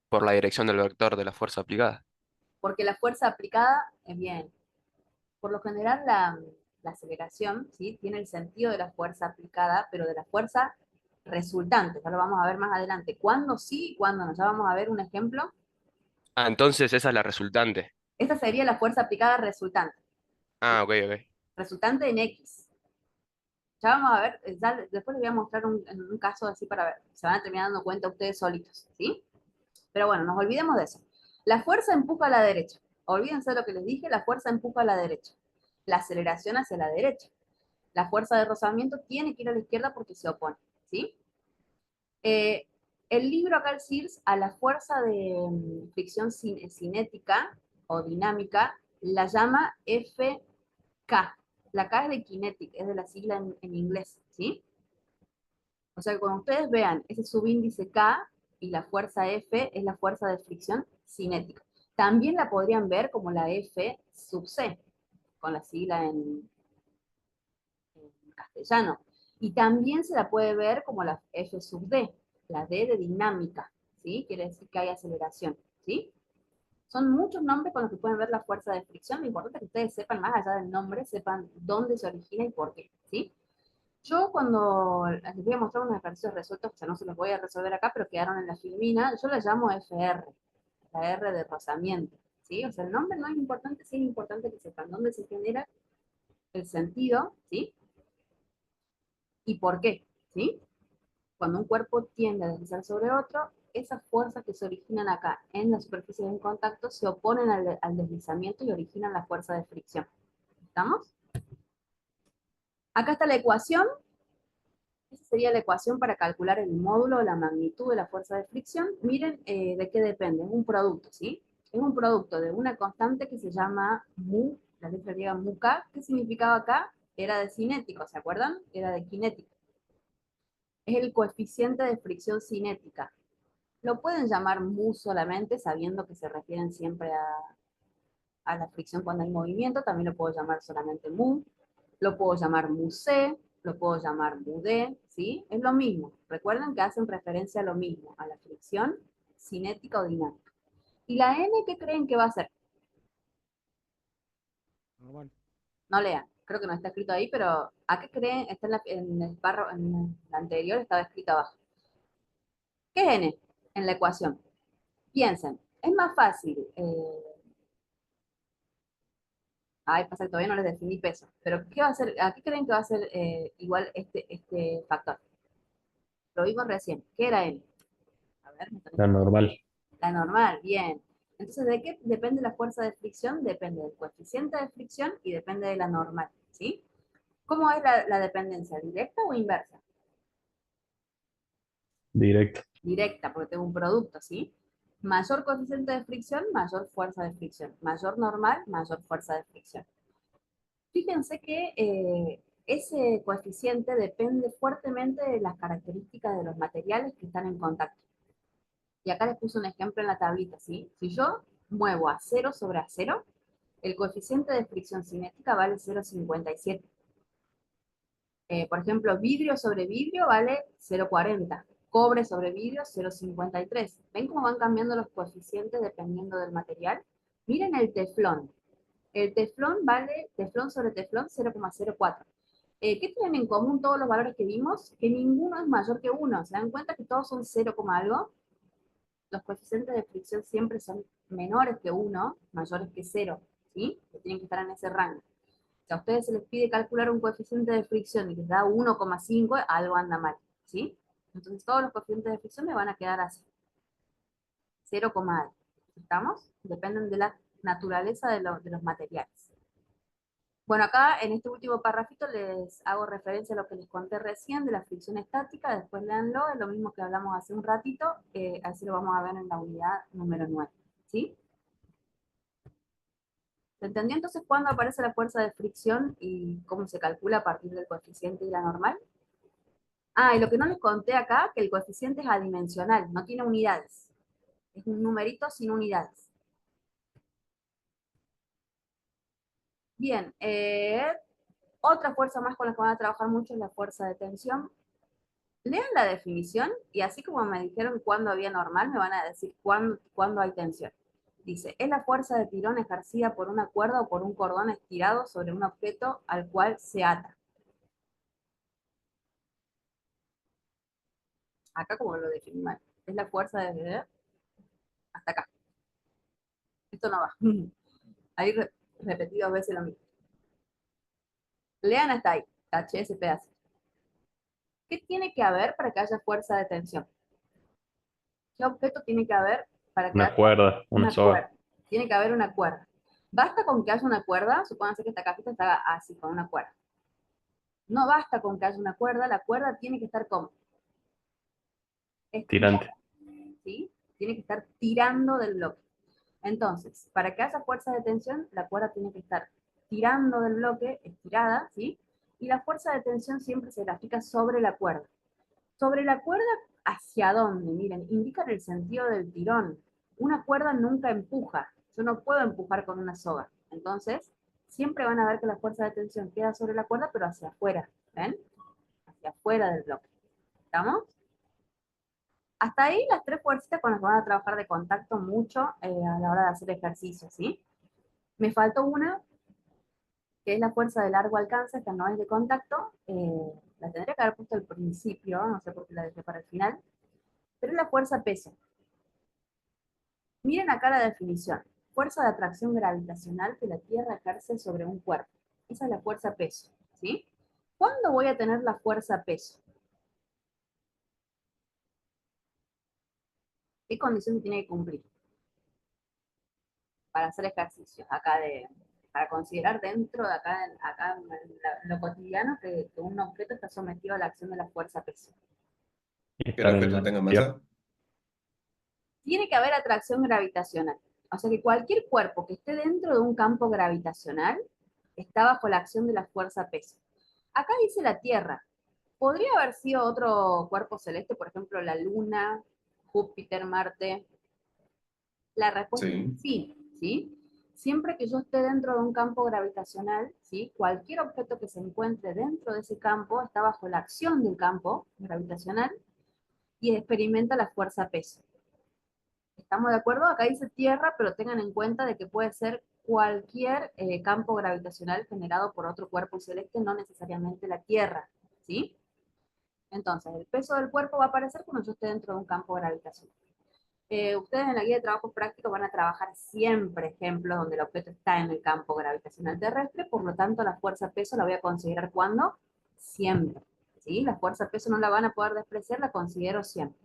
Por la dirección del vector de la fuerza aplicada. Porque la fuerza aplicada es bien. Por lo general la aceleración, ¿sí? Tiene el sentido de la fuerza aplicada, pero de la fuerza resultante. Ya lo vamos a ver más adelante. ¿Cuándo sí y cuándo no? Ya vamos a ver un ejemplo. Ah, entonces esa es la resultante. Esta sería la fuerza aplicada resultante. Ah, ok, ok. Resultante en X. Ya vamos a ver, después les voy a mostrar un caso así para ver. Se van a terminar dando cuenta ustedes solitos, ¿sí? Pero bueno, nos olvidemos de eso. La fuerza empuja a la derecha. Olvídense de lo que les dije, la fuerza empuja a la derecha. La aceleración hacia la derecha. La fuerza de rozamiento tiene que ir a la izquierda porque se opone, ¿sí? El libro acá, el SIRS, a la fuerza de fricción cinética o dinámica, la llama FK. La K es de kinetic, es de la sigla en inglés, ¿sí? O sea que cuando ustedes vean ese subíndice K y la fuerza F es la fuerza de fricción cinética. También la podrían ver como la F sub C, con la sigla en castellano. Y también se la puede ver como la F sub D, la D de dinámica, ¿sí? Quiere decir que hay aceleración, ¿sí? Son muchos nombres con los que pueden ver la fuerza de fricción. Lo importante es que ustedes sepan, más allá del nombre, sepan dónde se origina y por qué, ¿sí? Yo cuando les voy a mostrar unos ejercicios resueltos, que no se los voy a resolver acá, pero quedaron en la filmina, yo la llamo FR, la R de rozamiento, ¿sí? O sea, el nombre no es importante, sí es importante que sepan dónde se genera el sentido, ¿sí? Y por qué, ¿sí? Cuando un cuerpo tiende a deslizar sobre otro, esas fuerzas que se originan acá en la superficie de contacto se oponen al deslizamiento y originan la fuerza de fricción. ¿Estamos? Acá está la ecuación. Esa sería la ecuación para calcular el módulo o la magnitud de la fuerza de fricción. Miren de qué depende, es un producto, ¿sí? Es un producto de una constante que se llama mu la letra griega muka, ¿qué significaba acá? Era de cinético, ¿se acuerdan? Era de cinético. Es el coeficiente de fricción cinética. Lo pueden llamar mu solamente, sabiendo que se refieren siempre a la fricción cuando hay movimiento. También lo puedo llamar solamente mu. Lo puedo llamar mu c, lo puedo llamar mu d, ¿sí? Es lo mismo. Recuerden que hacen referencia a lo mismo, a la fricción cinética o dinámica. ¿Y la n qué creen que va a ser? Normal. No lean, creo que no está escrito ahí, pero ¿a qué creen? Está en el párrafo, en la anterior estaba escrito abajo. ¿Qué es n en la ecuación? Piensen, es más fácil. Ay, pasa que todavía no les definí peso, pero ¿qué va a ser? ¿A qué creen que va a ser igual este factor? Lo vimos recién. ¿Qué era n? A ver, La normal. la normal, bien. Entonces, ¿de qué depende la fuerza de fricción? Depende del coeficiente de fricción y depende de la normal, ¿sí? ¿Cómo es la dependencia? ¿Directa o inversa? Directo. Directa, porque tengo un producto, ¿sí? Mayor coeficiente de fricción, mayor fuerza de fricción. Mayor normal, mayor fuerza de fricción. Fíjense que ese coeficiente depende fuertemente de las características de los materiales que están en contacto. Y acá les puse un ejemplo en la tablita, ¿sí? Si yo muevo acero sobre acero, el coeficiente de fricción cinética vale 0,57. Por ejemplo, vidrio sobre vidrio vale 0,40. Cobre sobre vidrio 0,53. ¿Ven cómo van cambiando los coeficientes dependiendo del material? Miren el teflón. El teflón vale, teflón sobre teflón, 0,04. ¿Qué tienen en común todos los valores que vimos? Que ninguno es mayor que 1. ¿Se dan cuenta que todos son 0, algo? Los coeficientes de fricción siempre son menores que 1, mayores que 0, ¿sí? Que tienen que estar en ese rango. Si a ustedes se les pide calcular un coeficiente de fricción y les da 1,5, algo anda mal, ¿sí? Entonces todos los coeficientes de fricción me van a quedar así. 0, algo. ¿Estamos? Dependen de la naturaleza de los materiales. Bueno, acá en este último parrafito les hago referencia a lo que les conté recién de la fricción estática, después léanlo, es lo mismo que hablamos hace un ratito, así lo vamos a ver en la unidad número 9, ¿sí? ¿Se entendió entonces cuándo aparece la fuerza de fricción y cómo se calcula a partir del coeficiente y la normal? Ah, y lo que no les conté acá, que el coeficiente es adimensional, no tiene unidades, es un numerito sin unidades. Bien, otra fuerza más con la que van a trabajar mucho es la fuerza de tensión. Lean la definición y así como me dijeron cuándo había normal, me van a decir cuándo hay tensión. Dice, es la fuerza de tirón ejercida por una cuerda o por un cordón estirado sobre un objeto al cual se ata. Acá como lo definí mal. Es la fuerza de hasta acá. Esto no va. Ahí repetí 2 veces lo mismo. Lean hasta ahí. Taché ese pedazo. ¿Qué tiene que haber para que haya fuerza de tensión? ¿Qué objeto tiene que haber para que Una haya cuerda, una una soga. cuerda? Tiene que haber una cuerda. Basta con que haya una cuerda, supónganse que esta cajita está así, con una cuerda. No basta con que haya una cuerda, la cuerda tiene que estar como estirada, Tirante. ¿sí? Tiene que estar tirando del bloque. Entonces, para que haya fuerza de tensión, la cuerda tiene que estar tirando del bloque, estirada, ¿sí? Y la fuerza de tensión siempre se grafica sobre la cuerda. Sobre la cuerda, ¿hacia dónde? Miren, indican el sentido del tirón. Una cuerda nunca empuja. Yo no puedo empujar con una soga. Entonces, siempre van a ver que la fuerza de tensión queda sobre la cuerda, pero hacia afuera. ¿Ven? Hacia afuera del bloque. ¿Estamos? Hasta ahí las tres fuercitas con las que van a trabajar de contacto mucho a la hora de hacer ejercicio, ¿sí? Me faltó una, que es la fuerza de largo alcance, que no es de contacto. La tendría que haber puesto al principio, no sé por qué la dejé para el final. Pero es la fuerza peso. Miren acá la definición. Fuerza de atracción gravitacional que la Tierra ejerce sobre un cuerpo. Esa es la fuerza peso, ¿sí? ¿Cuándo voy a tener la fuerza peso? ¿Qué condiciones tiene que cumplir para hacer ejercicios acá para considerar dentro de acá en lo cotidiano que un objeto está sometido a la acción de la fuerza peso? Y Que el estar en objeto la tenga tierra. masa. Tiene que haber atracción gravitacional. O sea que cualquier cuerpo que esté dentro de un campo gravitacional está bajo la acción de la fuerza peso. Acá dice la Tierra. ¿Podría haber sido otro cuerpo celeste, por ejemplo, la Luna, Júpiter, Marte? La respuesta Sí. es sí, ¿sí? Siempre que yo esté dentro de un campo gravitacional, ¿sí? Cualquier objeto que se encuentre dentro de ese campo está bajo la acción del campo gravitacional y experimenta la fuerza peso. ¿Estamos de acuerdo? Acá dice Tierra, pero tengan en cuenta de que puede ser cualquier campo gravitacional generado por otro cuerpo celeste, no necesariamente la Tierra, ¿sí? Entonces, el peso del cuerpo va a aparecer cuando yo esté dentro de un campo gravitacional. Ustedes en la guía de trabajo práctico van a trabajar siempre ejemplos donde el objeto está en el campo gravitacional terrestre, por lo tanto la fuerza peso la voy a considerar ¿cuándo? Siempre. ¿Sí? La fuerza peso no la van a poder despreciar, la considero siempre.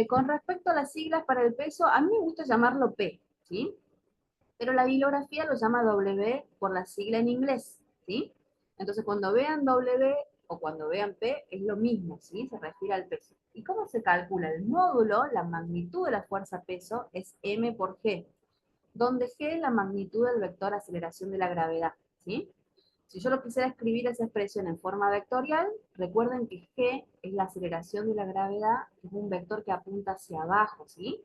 Con respecto a las siglas para el peso, a mí me gusta llamarlo P, ¿sí? Pero la bibliografía lo llama W por la sigla en inglés, ¿sí? Entonces cuando vean W o cuando vean P es lo mismo, ¿sí? Se refiere al peso. ¿Y cómo se calcula? El módulo, la magnitud de la fuerza peso es M por G, donde G es la magnitud del vector aceleración de la gravedad, ¿sí? Si yo lo quisiera escribir esa expresión en forma vectorial, recuerden que G es la aceleración de la gravedad, que es un vector que apunta hacia abajo, ¿sí?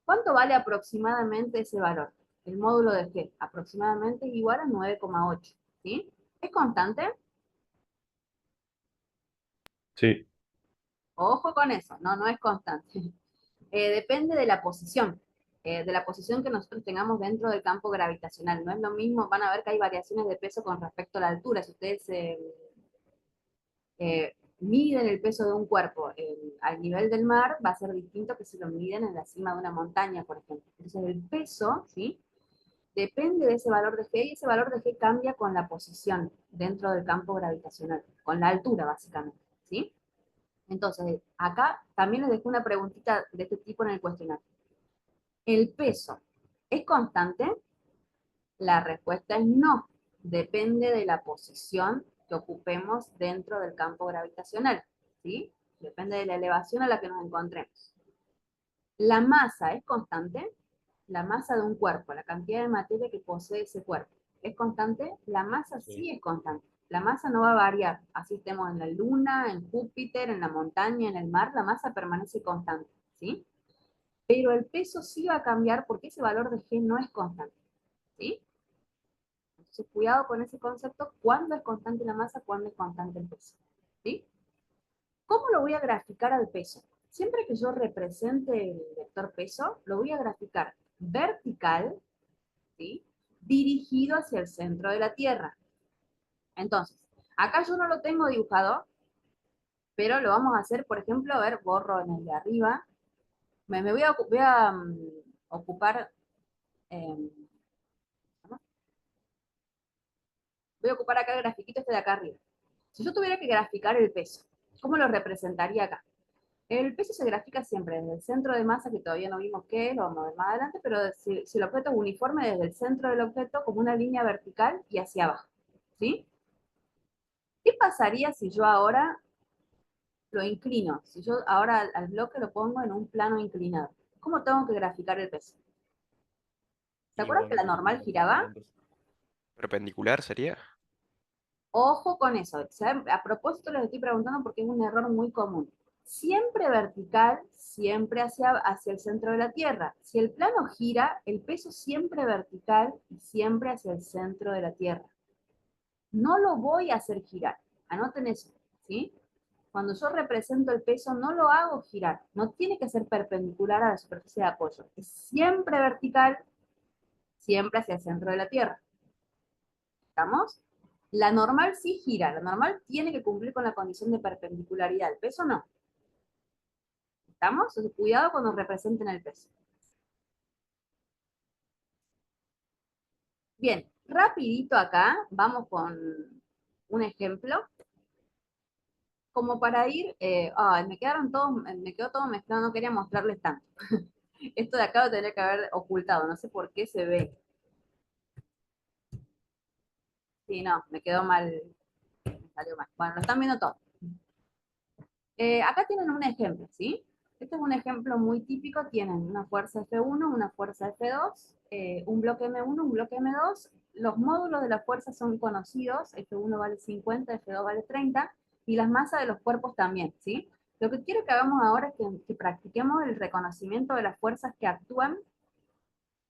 ¿Cuánto vale aproximadamente ese valor? El módulo de G aproximadamente es igual a 9,8, ¿sí? ¿Es constante? Sí, Ojo con eso, no, no es constante. Depende de la posición que nosotros tengamos dentro del campo gravitacional. No es lo mismo, van a ver que hay variaciones de peso con respecto a la altura. Si ustedes miden el peso de un cuerpo al nivel del mar, va a ser distinto que si lo miden en la cima de una montaña, por ejemplo. Entonces el peso, ¿sí? Depende de ese valor de G y ese valor de G cambia con la posición dentro del campo gravitacional, con la altura básicamente, ¿sí? Entonces, acá también les dejo una preguntita de este tipo en el cuestionario. ¿El peso es constante? La respuesta es no. Depende de la posición que ocupemos dentro del campo gravitacional, ¿sí? Depende de la elevación a la que nos encontremos. ¿La masa es constante? La masa de un cuerpo, la cantidad de materia que posee ese cuerpo. ¿Es constante? La masa sí es constante. La masa no va a variar. Así estemos en la Luna, en Júpiter, en la montaña, en el mar, la masa permanece constante, ¿sí? Pero el peso sí va a cambiar porque ese valor de G no es constante, ¿sí? Entonces, cuidado con ese concepto, cuándo es constante la masa, cuándo es constante el peso, ¿sí? ¿Cómo lo voy a graficar al peso? Siempre que yo represente el vector peso, lo voy a graficar vertical, ¿sí? Dirigido hacia el centro de la Tierra. Entonces, acá yo no lo tengo dibujado, pero lo vamos a hacer, por ejemplo, a ver, borro en el de arriba. Me voy a ocupar, eh, voy a ocupar acá el grafiquito este de acá arriba. Si yo tuviera que graficar el peso, ¿cómo lo representaría acá? El peso se grafica siempre desde el centro de masa, que todavía no vimos qué es, lo vamos a ver más adelante, pero si el objeto es uniforme, desde el centro del objeto como una línea vertical y hacia abajo, ¿sí? ¿Qué pasaría si yo ahora lo inclino? Si yo ahora al bloque lo pongo en un plano inclinado. ¿Cómo tengo que graficar el peso? ¿Se acuerdan que la normal giraba? ¿Perpendicular sería? Ojo con eso. ¿Saben? A propósito les estoy preguntando porque es un error muy común. Siempre vertical, siempre hacia el centro de la Tierra. Si el plano gira, el peso siempre vertical y siempre hacia el centro de la Tierra. No lo voy a hacer girar. Anoten eso, ¿sí? Cuando yo represento el peso, no lo hago girar. No tiene que ser perpendicular a la superficie de apoyo. Es siempre vertical, siempre hacia el centro de la Tierra. ¿Estamos? La normal sí gira. La normal tiene que cumplir con la condición de perpendicularidad. El peso no. ¿Estamos? Entonces, cuidado cuando representen el peso. Bien, rapidito acá, vamos con un ejemplo. Como para ir, me quedó todo mezclado, no quería mostrarles tanto. Esto de acá lo tendría que haber ocultado, no sé por qué se ve. Sí, no, me quedó mal, me salió mal. Bueno, lo están viendo todo. Acá tienen un ejemplo, ¿sí? Este es un ejemplo muy típico. Tienen una fuerza F1, una fuerza F2, un bloque M1, un bloque M2. Los módulos de la fuerza son conocidos. F1 vale 50, F2 vale 30. Y las masas de los cuerpos también, ¿sí? Lo que quiero que hagamos ahora es que practiquemos el reconocimiento de las fuerzas que actúan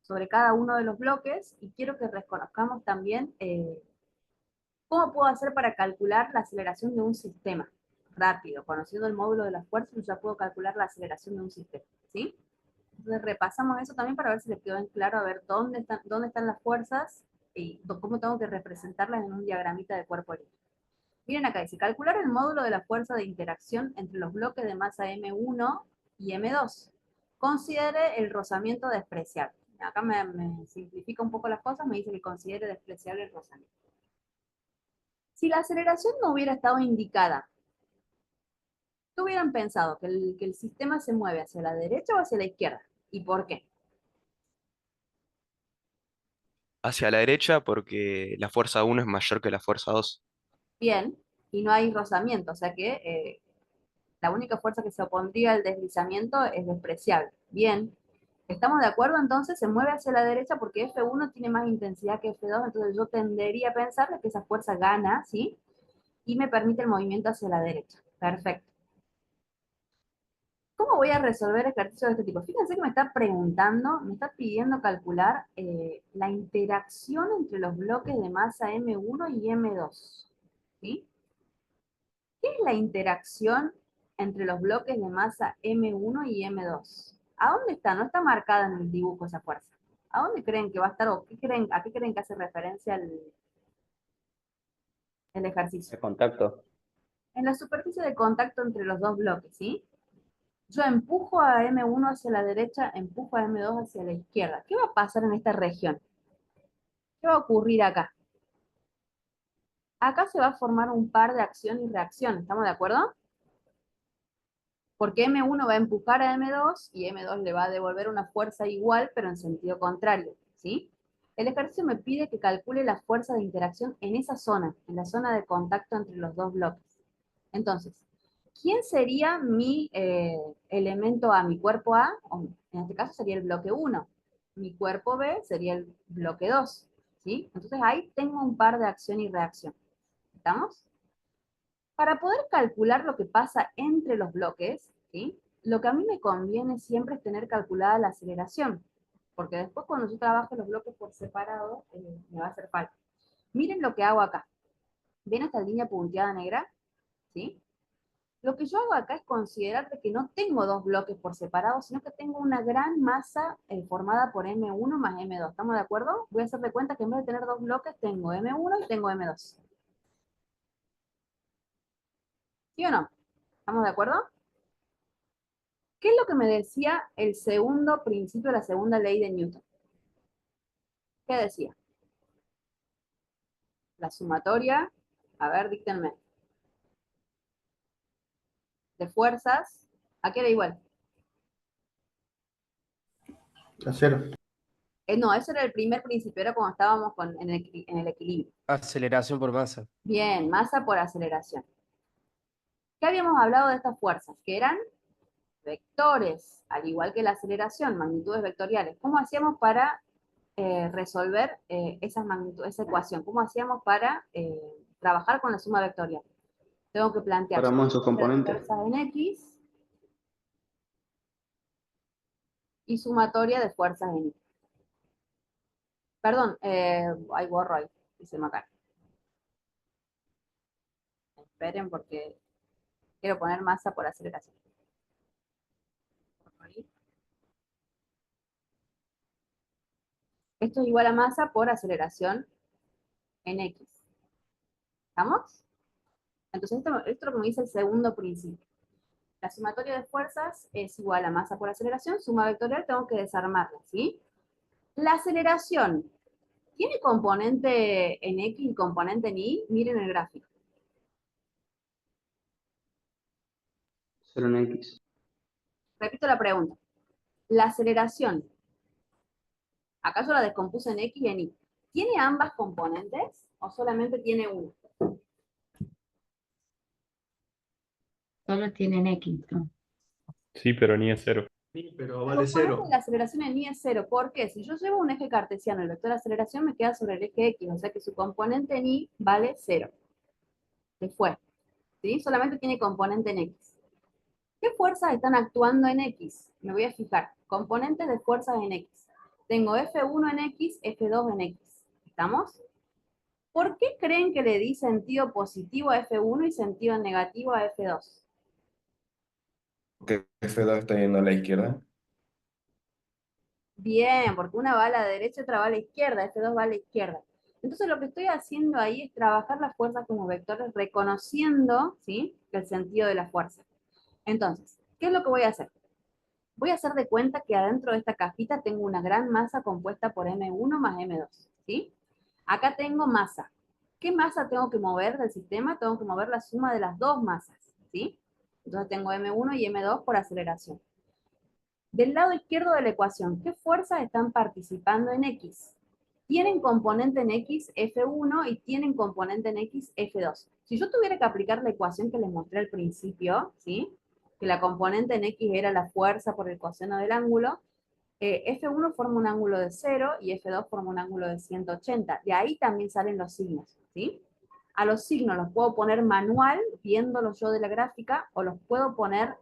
sobre cada uno de los bloques, y quiero que reconozcamos también cómo puedo hacer para calcular la aceleración de un sistema. Rápido, conociendo el módulo de las fuerzas, yo ya puedo calcular la aceleración de un sistema, ¿sí? Entonces repasamos eso también para ver si les quedó en claro, a ver dónde están las fuerzas y cómo tengo que representarlas en un diagramita de cuerpo eléctrico. Miren acá, dice, calcular el módulo de la fuerza de interacción entre los bloques de masa M1 y M2. Considere el rozamiento despreciable. Acá me simplifica un poco las cosas, me dice que considere despreciable el rozamiento. Si la aceleración no hubiera estado indicada, ¿qué hubieran pensado? Que el sistema se mueve hacia la derecha o hacia la izquierda. ¿Y por qué? Hacia la derecha porque la fuerza 1 es mayor que la fuerza 2. Bien, y no hay rozamiento, o sea que la única fuerza que se opondría al deslizamiento es despreciable. Bien, ¿estamos de acuerdo? Entonces se mueve hacia la derecha porque F1 tiene más intensidad que F2, entonces yo tendería a pensar que esa fuerza gana, ¿sí? Y me permite el movimiento hacia la derecha. Perfecto. ¿Cómo voy a resolver ejercicios de este tipo? Fíjense que me está preguntando, me está pidiendo calcular la interacción entre los bloques de masa M1 y M2. ¿Sí? ¿Qué es la interacción entre los bloques de masa M1 y M2? ¿A dónde está? No está marcada en el dibujo esa fuerza. ¿A dónde creen que va a estar o a qué creen que hace referencia el ejercicio? El contacto. En la superficie de contacto entre los dos bloques, ¿sí? Yo empujo a M1 hacia la derecha, empujo a M2 hacia la izquierda. ¿Qué va a pasar en esta región? ¿Qué va a ocurrir acá? Acá se va a formar un par de acción y reacción, ¿estamos de acuerdo? Porque M1 va a empujar a M2 y M2 le va a devolver una fuerza igual, pero en sentido contrario, ¿sí? El ejercicio me pide que calcule la fuerza de interacción en esa zona, en la zona de contacto entre los dos bloques. Entonces, ¿quién sería mi elemento A? Mi cuerpo A, en este caso sería el bloque 1. Mi cuerpo B sería el bloque 2. ¿Sí? Entonces ahí tengo un par de acción y reacción. ¿Estamos? Para poder calcular lo que pasa entre los bloques, ¿sí? Lo que a mí me conviene siempre es tener calculada la aceleración, porque después cuando yo trabaje los bloques por separado, me va a hacer falta. Miren lo que hago acá. ¿Ven esta línea punteada negra? ¿Sí? Lo que yo hago acá es considerar que no tengo dos bloques por separado, sino que tengo una gran masa formada por M1 más M2. ¿Estamos de acuerdo? Voy a hacer de cuenta que en vez de tener dos bloques, tengo M1 y tengo M2. ¿Sí o no? ¿Estamos de acuerdo? ¿Qué es lo que me decía el segundo principio de la segunda ley de Newton? ¿Qué decía? La sumatoria, a ver, díctenme, de fuerzas, ¿a qué era igual? A cero. No, ese era el primer principio, era cuando estábamos en el equilibrio. Aceleración por masa. Bien, masa por aceleración. ¿Qué habíamos hablado de estas fuerzas? Que eran vectores, al igual que la aceleración, magnitudes vectoriales. ¿Cómo hacíamos para resolver esa ecuación? ¿Cómo hacíamos para trabajar con la suma vectorial? Tengo que plantear Paramos en sus sumatoria de componentes. fuerzas en X y sumatoria de fuerzas en Y. Perdón, hay borro ahí, dice Macar. Esperen porque quiero poner masa por aceleración. Esto es igual a masa por aceleración en X. ¿Estamos? Entonces esto es lo que me dice el segundo principio. La sumatoria de fuerzas es igual a masa por aceleración, suma vectorial, tengo que desarmarla, ¿sí? La aceleración, ¿tiene componente en X y componente en Y? Miren el gráfico. 0 en X. Repito la pregunta. La aceleración, acá yo la descompuse en X y en Y. ¿Tiene ambas componentes o solamente tiene una? Solo tienen X, ¿no? Sí, pero ni es cero. Sí, pero El vale componente cero. de la aceleración en y es cero. ¿Por qué? Si yo llevo un eje cartesiano, el vector de aceleración me queda sobre el eje X, o sea que su componente en y vale cero. Se fue. ¿Sí? Solamente tiene componente en X. ¿Qué fuerzas están actuando en X? Me voy a fijar. Componentes de fuerzas en X. Tengo F1 en X, F2 en X. ¿Estamos? ¿Por qué creen que le di sentido positivo a F1 y sentido negativo a F2? Porque F2 está yendo a la izquierda. Bien, porque una va a la derecha y otra va a la izquierda, F2 va a la izquierda. Entonces lo que estoy haciendo ahí es trabajar las fuerzas como vectores reconociendo, ¿sí?, el sentido de la fuerza. Entonces, ¿qué es lo que voy a hacer? Voy a hacer de cuenta que adentro de esta cajita tengo una gran masa compuesta por M1 más M2, ¿sí? Acá tengo masa. ¿Qué masa tengo que mover del sistema? Tengo que mover la suma de las dos masas, ¿sí? Entonces tengo M1 y M2 por aceleración. Del lado izquierdo de la ecuación, ¿qué fuerzas están participando en X? Tienen componente en X F1 y tienen componente en X F2. Si yo tuviera que aplicar la ecuación que les mostré al principio, ¿sí?, que la componente en X era la fuerza por el coseno del ángulo, F1 forma un ángulo de 0 y F2 forma un ángulo de 180. De ahí también salen los signos, ¿sí? A los signos los puedo poner manual, viéndolos yo de la gráfica, o los puedo poner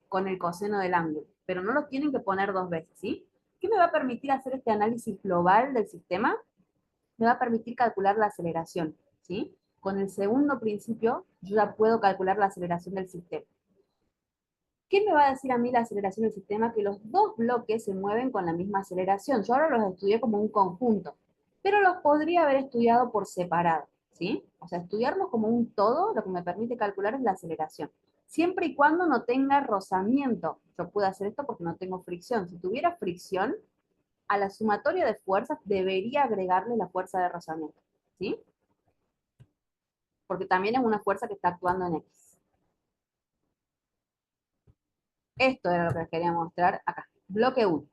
con el coseno del ángulo, pero no los tienen que poner dos veces, ¿sí? ¿Qué me va a permitir hacer este análisis global del sistema? Me va a permitir calcular la aceleración, ¿sí? Con el segundo principio, yo ya puedo calcular la aceleración del sistema. ¿Qué me va a decir a mí la aceleración del sistema? Que los dos bloques se mueven con la misma aceleración. Yo ahora los estudié como un conjunto, pero los podría haber estudiado por separado, ¿sí? O sea, estudiarlos como un todo, lo que me permite calcular es la aceleración. Siempre y cuando no tenga rozamiento. Yo puedo hacer esto porque no tengo fricción. Si tuviera fricción, a la sumatoria de fuerzas debería agregarle la fuerza de rozamiento, ¿sí? Porque también es una fuerza que está actuando en X. Esto era lo que les quería mostrar acá. Bloque 1.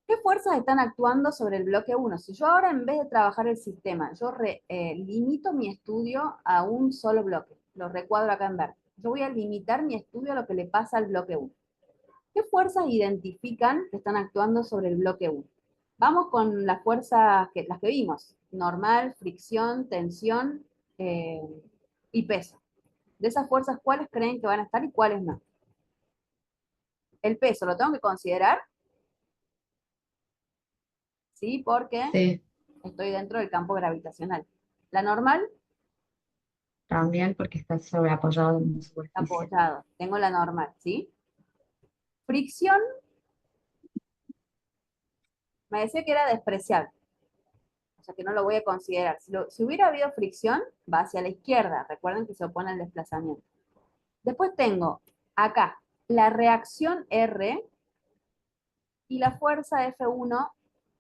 ¿Qué fuerzas están actuando sobre el bloque 1? Si yo ahora, en vez de trabajar el sistema, yo limito mi estudio a un solo bloque, lo recuadro acá en verde. Yo voy a limitar mi estudio a lo que le pasa al bloque 1. ¿Qué fuerzas identifican que están actuando sobre el bloque 1? Vamos con las fuerzas, las que vimos: normal, fricción, tensión y peso. De esas fuerzas, ¿cuáles creen que van a estar y cuáles no? El peso, ¿lo tengo que considerar? Sí, porque Sí, estoy dentro del campo gravitacional. La normal también porque está sobreapoyado en la está superficie. apoyado. Tengo la normal, ¿sí? Fricción, me decía que era despreciable. O sea que no lo voy a considerar. Si hubiera habido fricción, va hacia la izquierda. Recuerden que se opone al desplazamiento. Después tengo acá la reacción R y la fuerza F1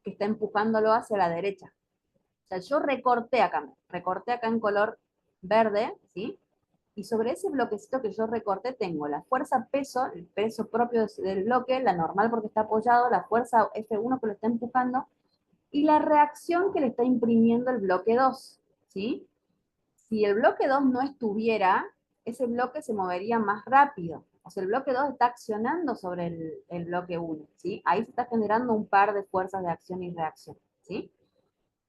que está empujándolo hacia la derecha. O sea, yo recorté acá en color verde, ¿sí? Y sobre ese bloquecito que yo recorté tengo la fuerza peso, el peso propio del bloque, la normal porque está apoyado, la fuerza F1 que lo está empujando, y la reacción que le está imprimiendo el bloque 2, ¿sí? Si el bloque 2 no estuviera, ese bloque se movería más rápido. O sea, el bloque 2 está accionando sobre el bloque 1, ¿sí? Ahí se está generando un par de fuerzas de acción y reacción, ¿sí?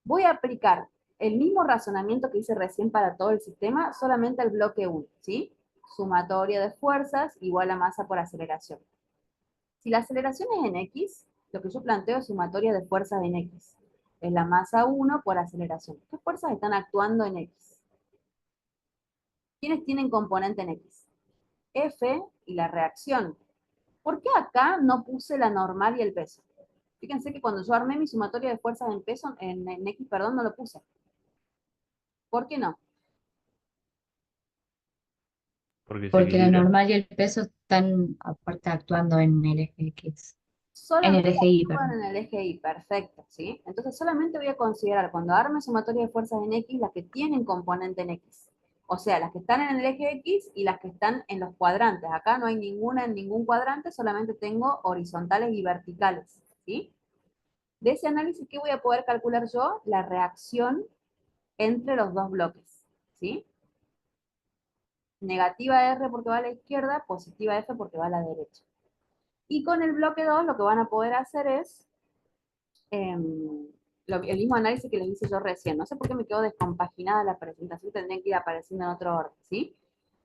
Voy a aplicar el mismo razonamiento que hice recién para todo el sistema, solamente al bloque 1, ¿sí? Sumatoria de fuerzas igual a masa por aceleración. Si la aceleración es en X, lo que yo planteo es sumatoria de fuerzas en X. Es la masa 1 por aceleración. ¿Qué fuerzas están actuando en X? ¿Quiénes tienen componente en X? F y la reacción. ¿Por qué acá no puse la normal y el peso? Fíjense que cuando yo armé mi sumatoria de fuerzas en peso, en X, perdón, no lo puse. ¿Por qué no? Porque se Porque la equilibra. normal y el peso están aparte actuando en el eje X, en el Solamente eje Y, actúan perdón. en el eje Y, perfecto, ¿sí? Entonces solamente voy a considerar cuando arme sumatoria de fuerzas en X las que tienen componente en X. O sea, las que están en el eje X y las que están en los cuadrantes. Acá no hay ninguna en ningún cuadrante, solamente tengo horizontales y verticales, ¿sí? De ese análisis, ¿qué voy a poder calcular yo? La reacción entre los dos bloques, ¿sí? negativa R porque va a la izquierda, positiva F porque va a la derecha. Y con el bloque 2 lo que van a poder hacer es el mismo análisis que les hice yo recién. No sé por qué me quedó descompaginada la presentación, tendrían que ir apareciendo en otro orden, ¿sí?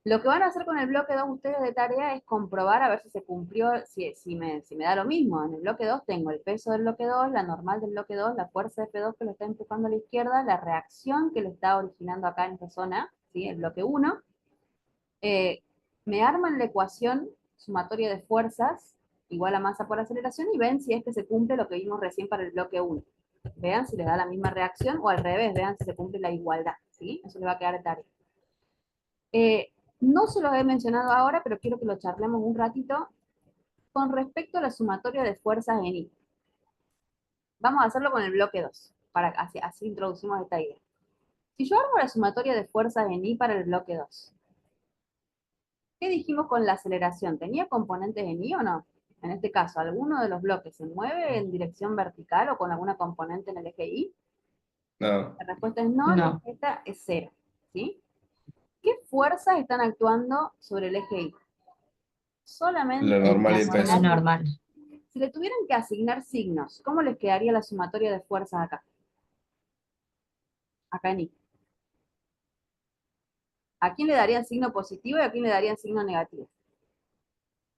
Lo que van a hacer con el bloque 2 ustedes de tarea es comprobar a ver si se cumplió, si me da lo mismo. En el bloque 2 tengo el peso del bloque 2, la normal del bloque 2, la fuerza de P2 que lo está empujando a la izquierda, la reacción que lo está originando acá en esta zona, ¿sí? El bloque 1. Me arman la ecuación sumatoria de fuerzas igual a masa por aceleración y ven si es que se cumple lo que vimos recién para el bloque 1. Vean si les da la misma reacción o al revés, vean si se cumple la igualdad, ¿sí? Eso les va a quedar de tarea. No se los he mencionado ahora, pero quiero que lo charlemos un ratito con respecto a la sumatoria de fuerzas en I. Vamos a hacerlo con el bloque 2, para así introducimos esta idea. Si yo armo la sumatoria de fuerzas en I para el bloque 2, ¿qué dijimos con la aceleración? ¿Tenía componentes en I o no? En este caso, ¿alguno de los bloques se mueve en dirección vertical o con alguna componente en el eje Y? No, La respuesta es no, la No. respuesta es cero, ¿sí? ¿Qué fuerzas están actuando sobre el eje Y? Solamente lo normal y la el La peso. normal. Si le tuvieran que asignar signos, ¿cómo les quedaría la sumatoria de fuerzas acá? Acá en I. ¿A quién le darían signo positivo y a quién le darían signo negativo?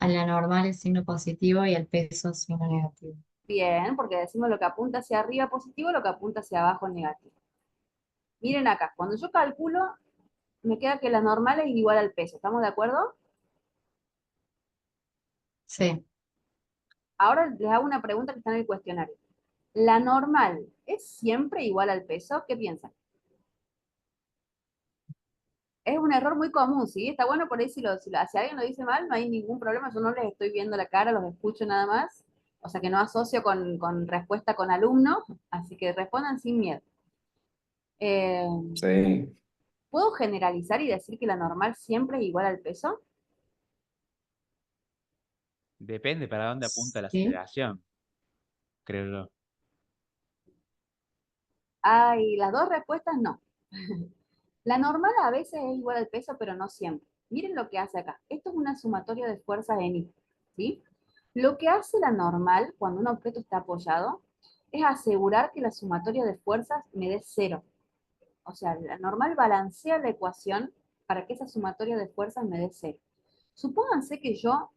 A la normal es signo positivo y al peso signo negativo. Bien, porque decimos lo que apunta hacia arriba positivo, lo que apunta hacia abajo negativo. Miren acá, cuando yo calculo, me queda que la normal es igual al peso. ¿Estamos de acuerdo? Sí. Ahora les hago una pregunta que está en el cuestionario. ¿La normal es siempre igual al peso? ¿Qué piensan? Es un error muy común, ¿sí? Está bueno por ahí si alguien lo dice mal, no hay ningún problema. Yo no les estoy viendo la cara, los escucho nada más. O sea que no asocio con respuesta con alumno, así que respondan sin miedo. Eh, Sí. ¿Puedo generalizar y decir que la normal siempre es igual al peso? Depende para dónde apunta la Sí. aceleración, creo yo. Hay las dos respuestas no. La normal a veces es igual al peso, pero no siempre. Miren lo que hace acá. Esto es una sumatoria de fuerzas en I, ¿sí? Lo que hace la normal cuando un objeto está apoyado es asegurar que la sumatoria de fuerzas me dé cero. O sea, la normal balancea la ecuación para que esa sumatoria de fuerzas me dé cero. Supónganse que yo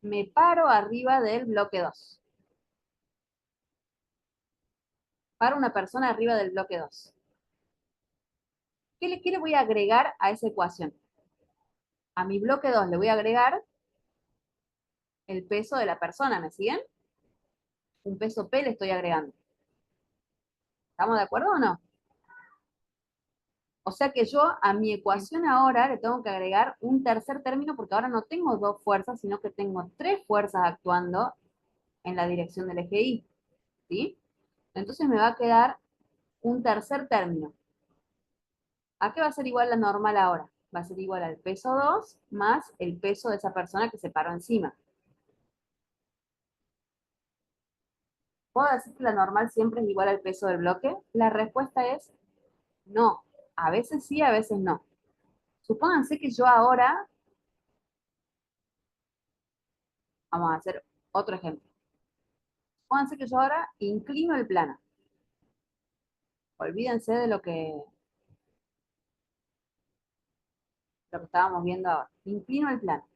me paro arriba del bloque 2. Paro una persona arriba del bloque 2. ¿Qué le voy a agregar a esa ecuación? A mi bloque 2 le voy a agregar el peso de la persona, ¿me siguen? Un peso P le estoy agregando. ¿Estamos de acuerdo o no? O sea que yo a mi ecuación ahora le tengo que agregar un tercer término porque ahora no tengo dos fuerzas, sino que tengo tres fuerzas actuando en la dirección del eje Y. ¿Sí? Entonces me va a quedar un tercer término. ¿A qué va a ser igual la normal ahora? Va a ser igual al peso 2 más el peso de esa persona que se paró encima. ¿Puedo decir que la normal siempre es igual al peso del bloque? La respuesta es no. A veces sí, a veces no. Supónganse que yo ahora, vamos a hacer otro ejemplo. Supónganse que yo ahora inclino el plano. Olvídense de lo que estábamos viendo ahora. Inclino el plano.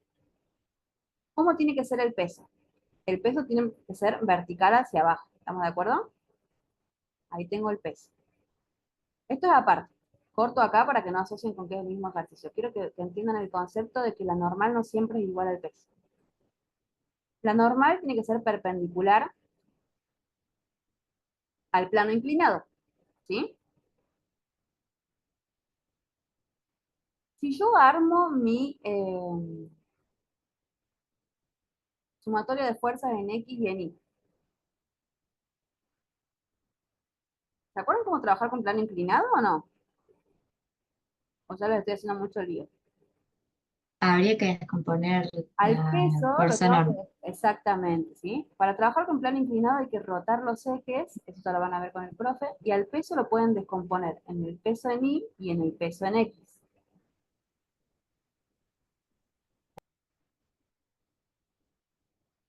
¿Cómo tiene que ser el peso? El peso tiene que ser vertical hacia abajo. ¿Estamos de acuerdo? Ahí tengo el peso. Esto es aparte. Corto acá para que no asocien con que es el mismo ejercicio. Quiero que entiendan el concepto de que la normal no siempre es igual al peso. La normal tiene que ser perpendicular al plano inclinado. ¿Sí? Si yo armo mi sumatoria de fuerzas en X y en Y, ¿se acuerdan cómo trabajar con plano inclinado o no? O ya les estoy haciendo mucho lío. Habría que descomponer Al la peso lo fuerza tengo normal. exactamente, ¿sí? Para trabajar con plano inclinado hay que rotar los ejes, eso ya lo van a ver con el profe, y al peso lo pueden descomponer en el peso en Y y en el peso en X.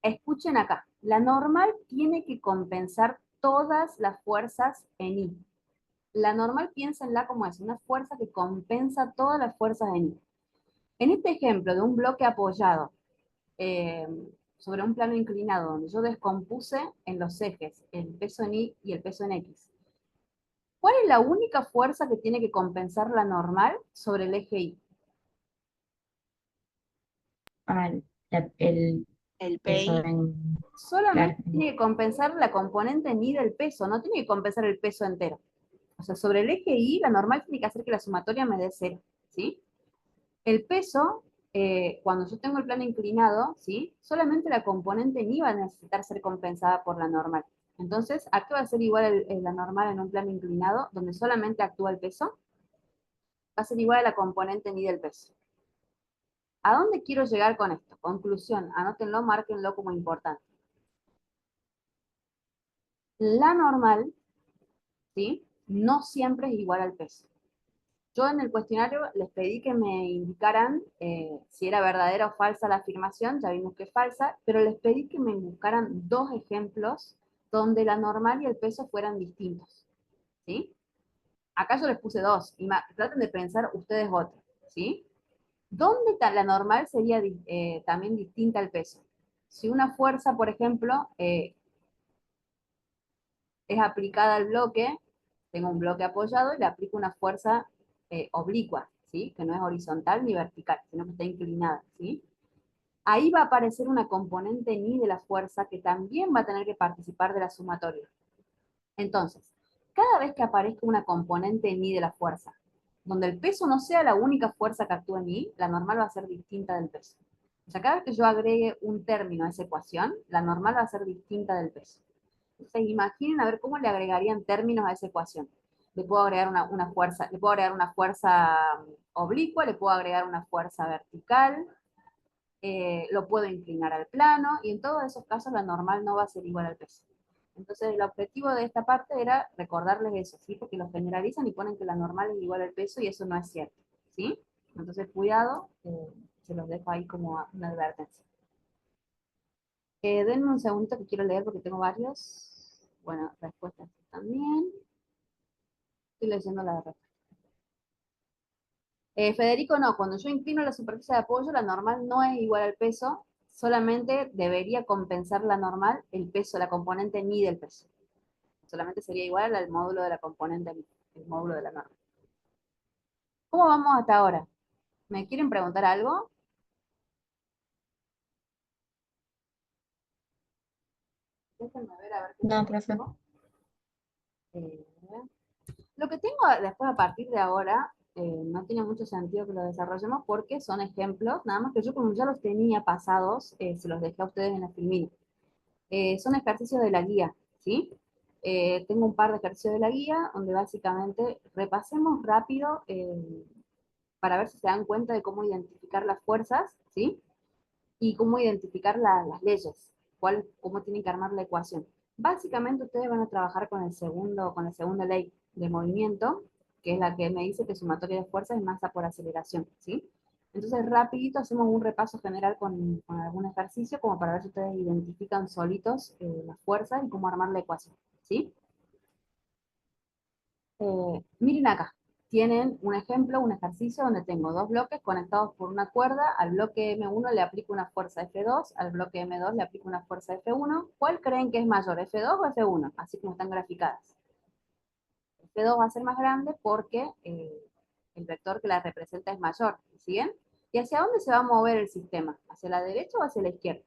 escuchen acá, la normal tiene que compensar todas las fuerzas en I. La normal piénsenla como es, una fuerza que compensa todas las fuerzas en I. En este ejemplo de un bloque apoyado eh, sobre un plano inclinado, donde yo descompuse en los ejes el peso en Y y el peso en X, ¿cuál es la única fuerza que tiene que compensar la normal sobre el eje Y? Ah, el El peso PI. en, claro, Solamente tiene que compensar la componente en Y del peso, no tiene que compensar el peso entero. O sea, sobre el eje Y, la normal tiene que hacer que la sumatoria me dé 0, ¿sí? El peso, cuando yo tengo el plano inclinado, ¿sí? Solamente la componente en Y va a necesitar ser compensada por la normal. Entonces, ¿a qué va a ser igual la normal en un plano inclinado, donde solamente actúa el peso? Va a ser igual a la componente en Y del peso. ¿A dónde quiero llegar con esto? Conclusión, anótenlo, márquenlo como importante. La normal, ¿sí? No siempre es igual al peso. Yo en el cuestionario les pedí que me indicaran si era verdadera o falsa la afirmación, ya vimos que es falsa, pero les pedí que me buscaran 2 ejemplos donde la normal y el peso fueran distintos, ¿sí? Acá yo les puse 2, y traten de pensar ustedes otro, ¿sí? ¿Dónde la normal sería también distinta al peso? Si una fuerza, por ejemplo, es aplicada al bloque, tengo un bloque apoyado y le aplico una fuerza oblicua, ¿sí? Que no es horizontal ni vertical, sino que está inclinada, ¿sí? Ahí va a aparecer una componente ni de la fuerza que también va a tener que participar de la sumatoria. Entonces, cada vez que aparezca una componente ni de la fuerza, donde el peso no sea la única fuerza que actúa en I, la normal va a ser distinta del peso. O sea, cada vez que yo agregue un término a esa ecuación, la normal va a ser distinta del peso. Entonces, imaginen a ver cómo le agregarían términos a esa ecuación. Le puedo agregar una fuerza, le puedo agregar una fuerza oblicua, le puedo agregar una fuerza vertical, lo puedo inclinar al plano, y en todos esos casos la normal no va a ser igual al peso. Entonces, el objetivo de esta parte era recordarles eso, ¿sí? Porque lo generalizan y ponen que la normal es igual al peso, y eso no es cierto, ¿sí? Entonces, cuidado, se los dejo ahí como una advertencia. Denme un segundo que quiero leer porque tengo varios. Bueno, respuestas también. Estoy leyendo la respuesta. Federico, no, cuando yo inclino la superficie de apoyo, la normal no es igual al peso, solamente debería compensar la normal el peso, la componente ni del peso. Solamente sería igual al módulo de la componente ni, el módulo de la normal. ¿Cómo vamos hasta ahora? ¿Me quieren preguntar algo? Déjenme ver a ver qué no, tengo. profe. Eh, Lo que tengo después a partir de ahora, no tiene mucho sentido que lo desarrollemos porque son ejemplos, nada más que yo como ya los tenía pasados, se los dejé a ustedes en la filmina. Son ejercicios de la guía, ¿sí? Tengo un par de ejercicios de la guía donde básicamente repasemos rápido para ver si se dan cuenta de cómo identificar las fuerzas, ¿sí? Y cómo identificar las leyes, cómo tienen que armar la ecuación. Básicamente ustedes van a trabajar con la segunda ley de movimiento, que es la que me dice que sumatoria de fuerzas es masa por aceleración, ¿sí? Entonces rapidito hacemos un repaso general con algún ejercicio como para ver si ustedes identifican solitos las fuerzas y cómo armar la ecuación, ¿sí? Miren acá, tienen un ejemplo, un ejercicio donde tengo 2 bloques conectados por una cuerda. Al bloque M1 le aplico una fuerza F2, al bloque M2 le aplico una fuerza F1. ¿Cuál creen que es mayor, F2 o F1? Así como están graficadas. F2 va a ser más grande porque el vector que la representa es mayor. ¿Siguen? ¿Y hacia dónde se va a mover el sistema? ¿Hacia la derecha o hacia la izquierda?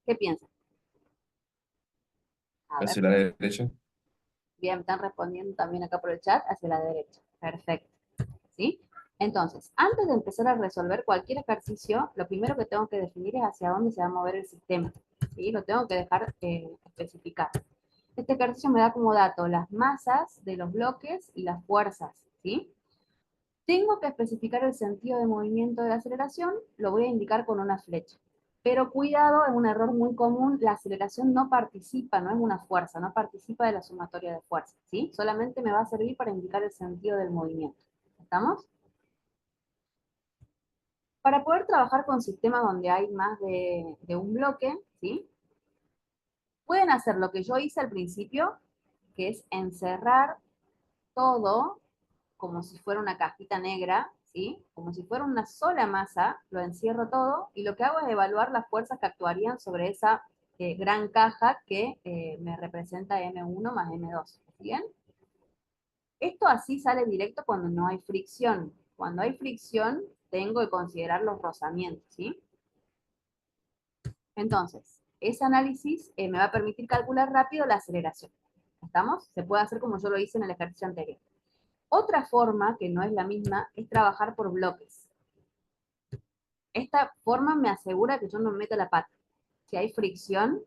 ¿Qué piensan? A ver. Hacia la derecha. Bien, están respondiendo también acá por el chat, hacia la derecha. Perfecto. ¿Sí? Entonces, antes de empezar a resolver cualquier ejercicio, lo primero que tengo que definir es hacia dónde se va a mover el sistema. ¿Sí? Lo tengo que dejar especificar. Este ejercicio me da como dato las masas de los bloques y las fuerzas. ¿Sí? Tengo que especificar el sentido de movimiento de la aceleración, lo voy a indicar con una flecha. Pero cuidado, es un error muy común, la aceleración no participa, no es una fuerza, no participa de la sumatoria de fuerzas, ¿sí? Solamente me va a servir para indicar el sentido del movimiento. ¿Estamos? Para poder trabajar con sistemas donde hay más de un bloque, ¿sí? Pueden hacer lo que yo hice al principio, que es encerrar todo como si fuera una cajita negra, ¿sí? Como si fuera una sola masa, lo encierro todo y lo que hago es evaluar las fuerzas que actuarían sobre esa gran caja que me representa M1 más M2. ¿Bien? Esto así sale directo cuando no hay fricción. Cuando hay fricción, tengo que considerar los rozamientos, ¿sí? Entonces, ese análisis me va a permitir calcular rápido la aceleración. ¿Estamos? Se puede hacer como yo lo hice en el ejercicio anterior. Otra forma, que no es la misma, es trabajar por bloques. Esta forma me asegura que yo no meto la pata. Si hay fricción,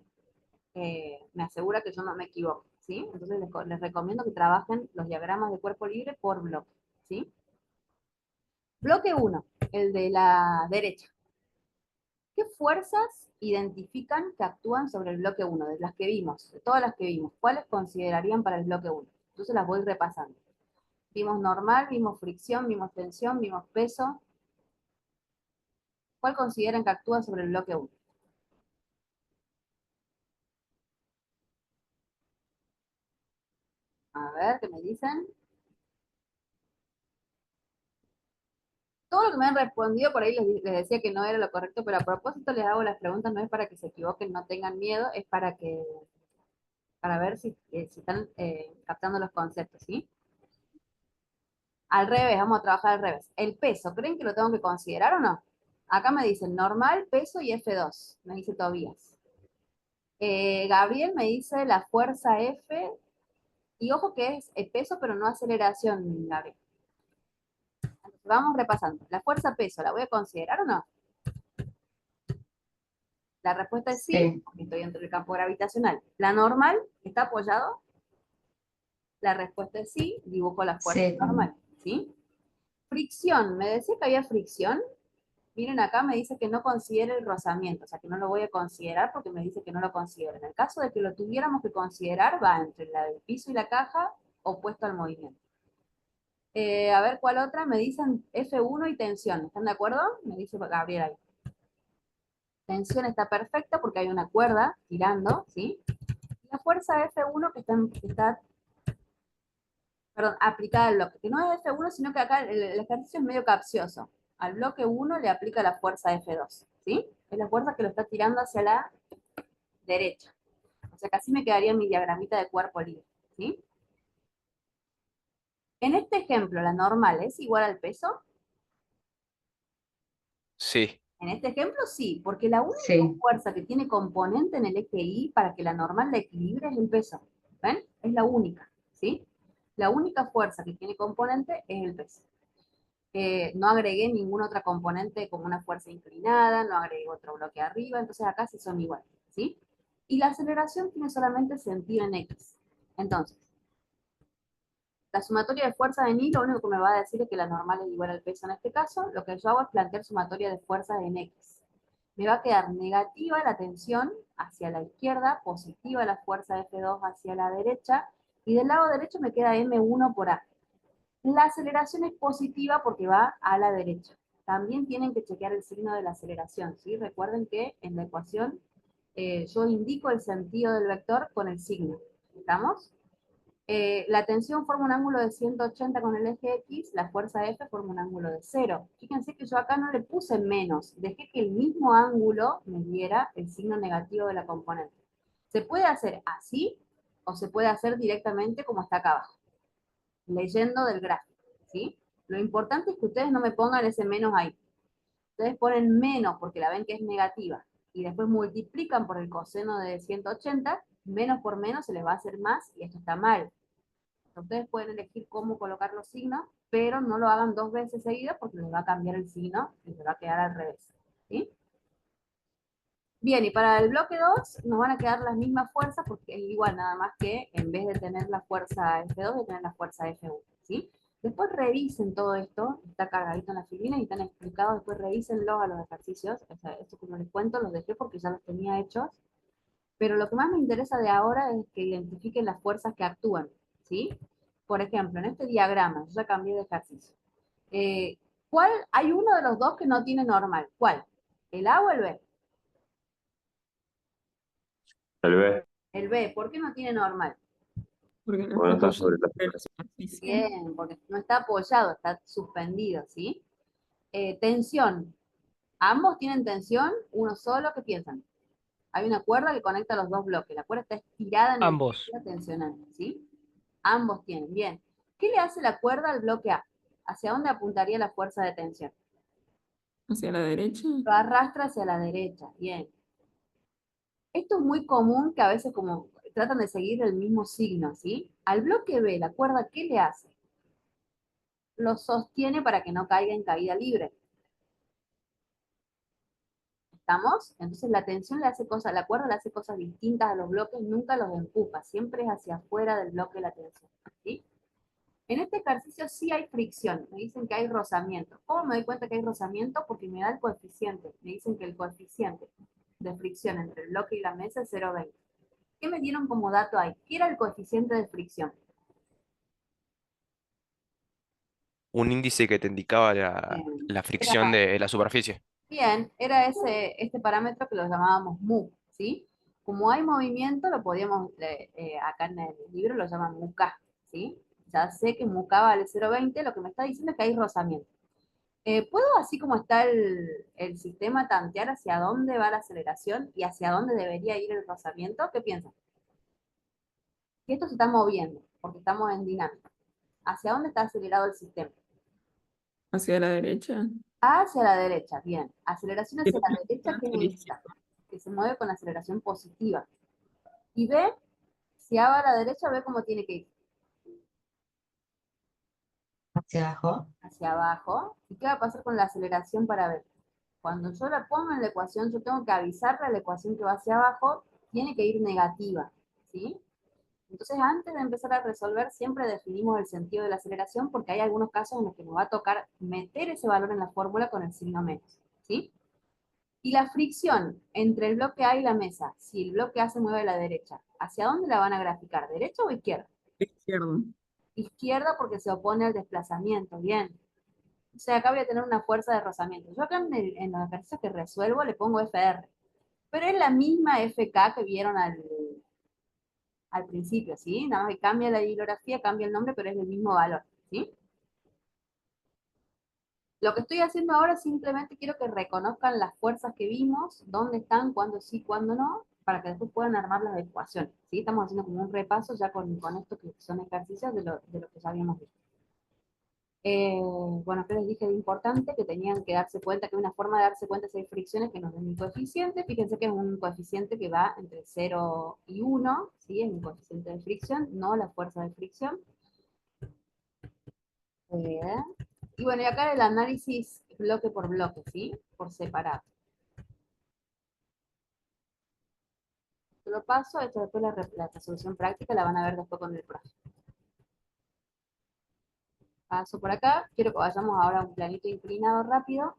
me asegura que yo no me equivoco, ¿sí? Entonces les recomiendo que trabajen los diagramas de cuerpo libre por bloque, ¿sí? Bloque 1, el de la derecha. ¿Qué fuerzas identifican que actúan sobre el bloque 1? De las que vimos, de todas las que vimos, ¿cuáles considerarían para el bloque 1? Entonces las voy repasando. Vimos normal, vimos fricción, vimos tensión, vimos peso. ¿Cuál consideran que actúa sobre el bloque 1? A ver, ¿qué me dicen? Todo lo que me han respondido por ahí les decía que no era lo correcto, pero a propósito les hago las preguntas, no es para que se equivoquen, no tengan miedo, es para ver si están captando los conceptos, ¿sí? Al revés, vamos a trabajar al revés. El peso, ¿creen que lo tengo que considerar o no? Acá me dicen normal, peso y F2, me dice Tobías. Gabriel me dice la fuerza F, y ojo que es el peso, pero no aceleración, Gabriel. Entonces, vamos repasando. La fuerza peso, ¿la voy a considerar o no? La respuesta es sí, porque estoy dentro del campo gravitacional. La normal, ¿está apoyado? La respuesta es sí, dibujo la fuerza normal, ¿sí? Fricción, me decía que había fricción. Miren acá, me dice que no considere el rozamiento, o sea que no lo voy a considerar porque me dice que no lo considero. En el caso de que lo tuviéramos que considerar, va entre el piso y la caja, opuesto al movimiento. A ver, ¿cuál otra? Me dicen F1 y tensión, ¿están de acuerdo? Me dice Gabriel ahí. Tensión está perfecta porque hay una cuerda tirando, ¿sí? Y la fuerza F1 que está aplicada al bloque, que no es F1, sino que acá el ejercicio es medio capcioso. Al bloque 1 le aplica la fuerza F2, ¿sí? Es la fuerza que lo está tirando hacia la derecha. O sea que así me quedaría mi diagramita de cuerpo libre, ¿sí? En este ejemplo, la normal es igual al peso. Sí, En este ejemplo sí, porque la única fuerza que tiene componente en el eje Y para que la normal la equilibre es el peso. ¿Ven? Es la única, ¿sí? La única fuerza que tiene componente es el peso. No agregué ninguna otra componente como una fuerza inclinada, no agregué otro bloque arriba, entonces acá sí son iguales, ¿sí? Y la aceleración tiene solamente sentido en X. Entonces, la sumatoria de fuerzas en Y lo único que me va a decir es que la normal es igual al peso en este caso. Lo que yo hago es plantear sumatoria de fuerzas en X. Me va a quedar negativa la tensión hacia la izquierda, positiva la fuerza F2 hacia la derecha, y del lado derecho me queda M1 por A. La aceleración es positiva porque va a la derecha. También tienen que chequear el signo de la aceleración, ¿sí? Recuerden que en la ecuación yo indico el sentido del vector con el signo. ¿Estamos? La tensión forma un ángulo de 180 con el eje X, la fuerza F forma un ángulo de 0. Fíjense que yo acá no le puse menos, dejé que el mismo ángulo me diera el signo negativo de la componente. Se puede hacer así o se puede hacer directamente como está acá abajo, leyendo del gráfico, ¿sí? Lo importante es que ustedes no me pongan ese menos ahí. Ustedes ponen menos porque la ven que es negativa y después multiplican por el coseno de 180, menos por menos se les va a hacer más y esto está mal. Ustedes pueden elegir cómo colocar los signos, pero no lo hagan 2 veces seguidas porque les va a cambiar el signo y se va a quedar al revés, ¿sí? Bien, y para el bloque 2 nos van a quedar las mismas fuerzas porque es igual, nada más que en vez de tener la fuerza F2, de tener la fuerza F1, ¿sí? Después revisen todo esto, está cargadito en la filina y están explicados, después revísenlo a los ejercicios. O sea, esto como les cuento los dejé porque ya los tenía hechos, pero lo que más me interesa de ahora es que identifiquen las fuerzas que actúan, ¿sí? Por ejemplo, en este diagrama, yo ya cambié de ejercicio. ¿Cuál? Hay uno de los dos que no tiene normal. ¿Cuál? ¿El A o el B? Tal vez. El B. ¿Por qué no tiene normal? Porque no Bueno, está está sobre la sobre la superficie. Bien, porque no está apoyado, está suspendido, ¿sí? Tensión. Ambos tienen tensión, uno solo, ¿qué piensan? Hay una cuerda que conecta los dos bloques. La cuerda está estirada en el Ambos. sentido tensionante, ¿sí? Ambos tienen, bien. ¿Qué le hace la cuerda al bloque A? ¿Hacia dónde apuntaría la fuerza de tensión? Hacia la derecha. Lo arrastra hacia la derecha, bien. Esto es muy común que a veces como tratan de seguir el mismo signo, ¿sí? Al bloque B, la cuerda, ¿qué le hace? Lo sostiene para que no caiga en caída libre. ¿Estamos? Entonces la tensión le hace cosas, la cuerda le hace cosas distintas a los bloques, nunca los empuja, siempre es hacia afuera del bloque la tensión, ¿sí? En este ejercicio sí hay fricción, me dicen que hay rozamiento. ¿Cómo me doy cuenta que hay rozamiento? Porque me da el coeficiente, me dicen que el coeficiente de fricción entre el bloque y la mesa es 0,20. ¿Qué me dieron como dato ahí? ¿Qué era el coeficiente de fricción? Un índice que te indicaba la Era, fricción de la superficie. bien, era este parámetro que lo llamábamos mu, ¿sí? Como hay movimiento, lo podíamos, acá en el libro lo llaman muK, ¿sí? Ya sé que muK vale 0,20, lo que me está diciendo es que hay rozamiento. ¿Puedo, así como está el sistema, tantear hacia dónde va la aceleración y hacia dónde debería ir el rozamiento? ¿Qué piensan? Que esto se está moviendo, porque estamos en dinámica. ¿Hacia dónde está acelerado el sistema? Hacia la derecha. Hacia la derecha, bien. Aceleración hacia la derecha, ¿qué Hacia la necesita? Que se mueve con aceleración positiva. Y B, si A va a la derecha, ve cómo tiene que ir. Hacia abajo. Hacia abajo. ¿Y qué va a pasar con la aceleración para B? Cuando yo la pongo en la ecuación, yo tengo que avisarle a la ecuación que va hacia abajo, tiene que ir negativa, ¿sí? Entonces, antes de empezar a resolver, siempre definimos el sentido de la aceleración, porque hay algunos casos en los que nos va a tocar meter ese valor en la fórmula con el signo menos, ¿sí? Y la fricción entre el bloque A y la mesa, si el bloque A se mueve a la derecha, ¿hacia dónde la van a graficar? ¿Derecha o izquierda? Izquierdo. Izquierda porque se opone al desplazamiento, bien. O sea, acá voy a tener una fuerza de rozamiento. Yo acá en los ejercicios que resuelvo le pongo FR, pero es la misma FK que vieron al principio, ¿sí? Nada más que cambia la bibliografía, cambia el nombre, pero es el mismo valor, ¿sí? Lo que estoy haciendo ahora simplemente quiero que reconozcan las fuerzas que vimos, dónde están, cuándo sí, cuándo no, para que después puedan armar las ecuaciones, ¿sí? Estamos haciendo como un repaso ya con esto que son ejercicios de lo que ya habíamos visto. Bueno, que les dije de importante que tenían que darse cuenta que una forma de darse cuenta si hay fricciones que nos den un coeficiente. Fíjense que es un coeficiente que va entre 0 y 1, ¿sí? Es un coeficiente de fricción, no la fuerza de fricción. Y bueno, y acá el análisis bloque por bloque, ¿sí? Por separado. Esto lo paso, esto después la resolución práctica la van a ver después con el profe. Paso por acá, quiero que vayamos ahora a un planito inclinado rápido.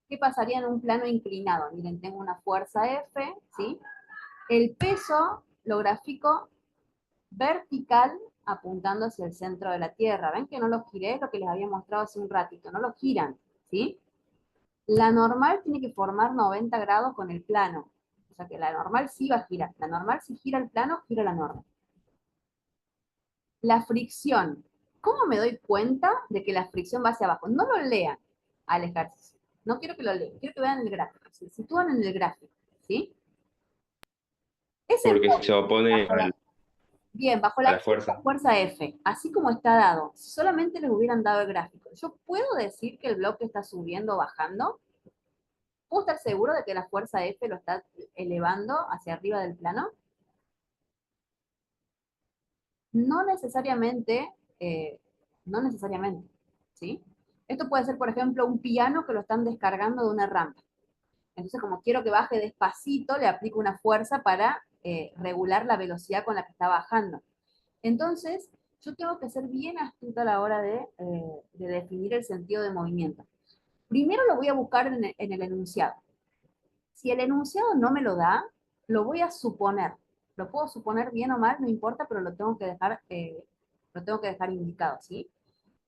¿Qué pasaría en un plano inclinado? Miren, tengo una fuerza F, ¿sí? El peso lo grafico vertical apuntando hacia el centro de la Tierra. ¿Ven que no lo giré? Es lo que les había mostrado hace un ratito. No lo giran, ¿sí? La normal tiene que formar 90 grados con el plano. O sea que la normal sí va a girar. La normal si gira el plano, gira la normal. La fricción. ¿Cómo me doy cuenta de que la fricción va hacia abajo? No lo lean al ejercicio. No quiero que lo lean. Quiero que vean el gráfico. Se sitúan en el gráfico, ¿sí? Ese Porque bloque, se opone bajo la, bien, bajo a la la fuerza. fuerza F, así como está dado, si solamente les hubieran dado el gráfico, ¿yo puedo decir que el bloque está subiendo o bajando? ¿Puedo estar seguro de que la fuerza F lo está elevando hacia arriba del plano? No necesariamente, no necesariamente, ¿sí? Esto puede ser, por ejemplo, un piano que lo están descargando de una rampa. Entonces, como quiero que baje despacito, le aplico una fuerza para regular la velocidad con la que está bajando. Entonces, yo tengo que ser bien astuta a la hora de definir el sentido de movimiento. Primero lo voy a buscar en el enunciado. Si el enunciado no me lo da, lo voy a suponer. Lo puedo suponer bien o mal, no importa, pero lo tengo que dejar indicado, ¿sí?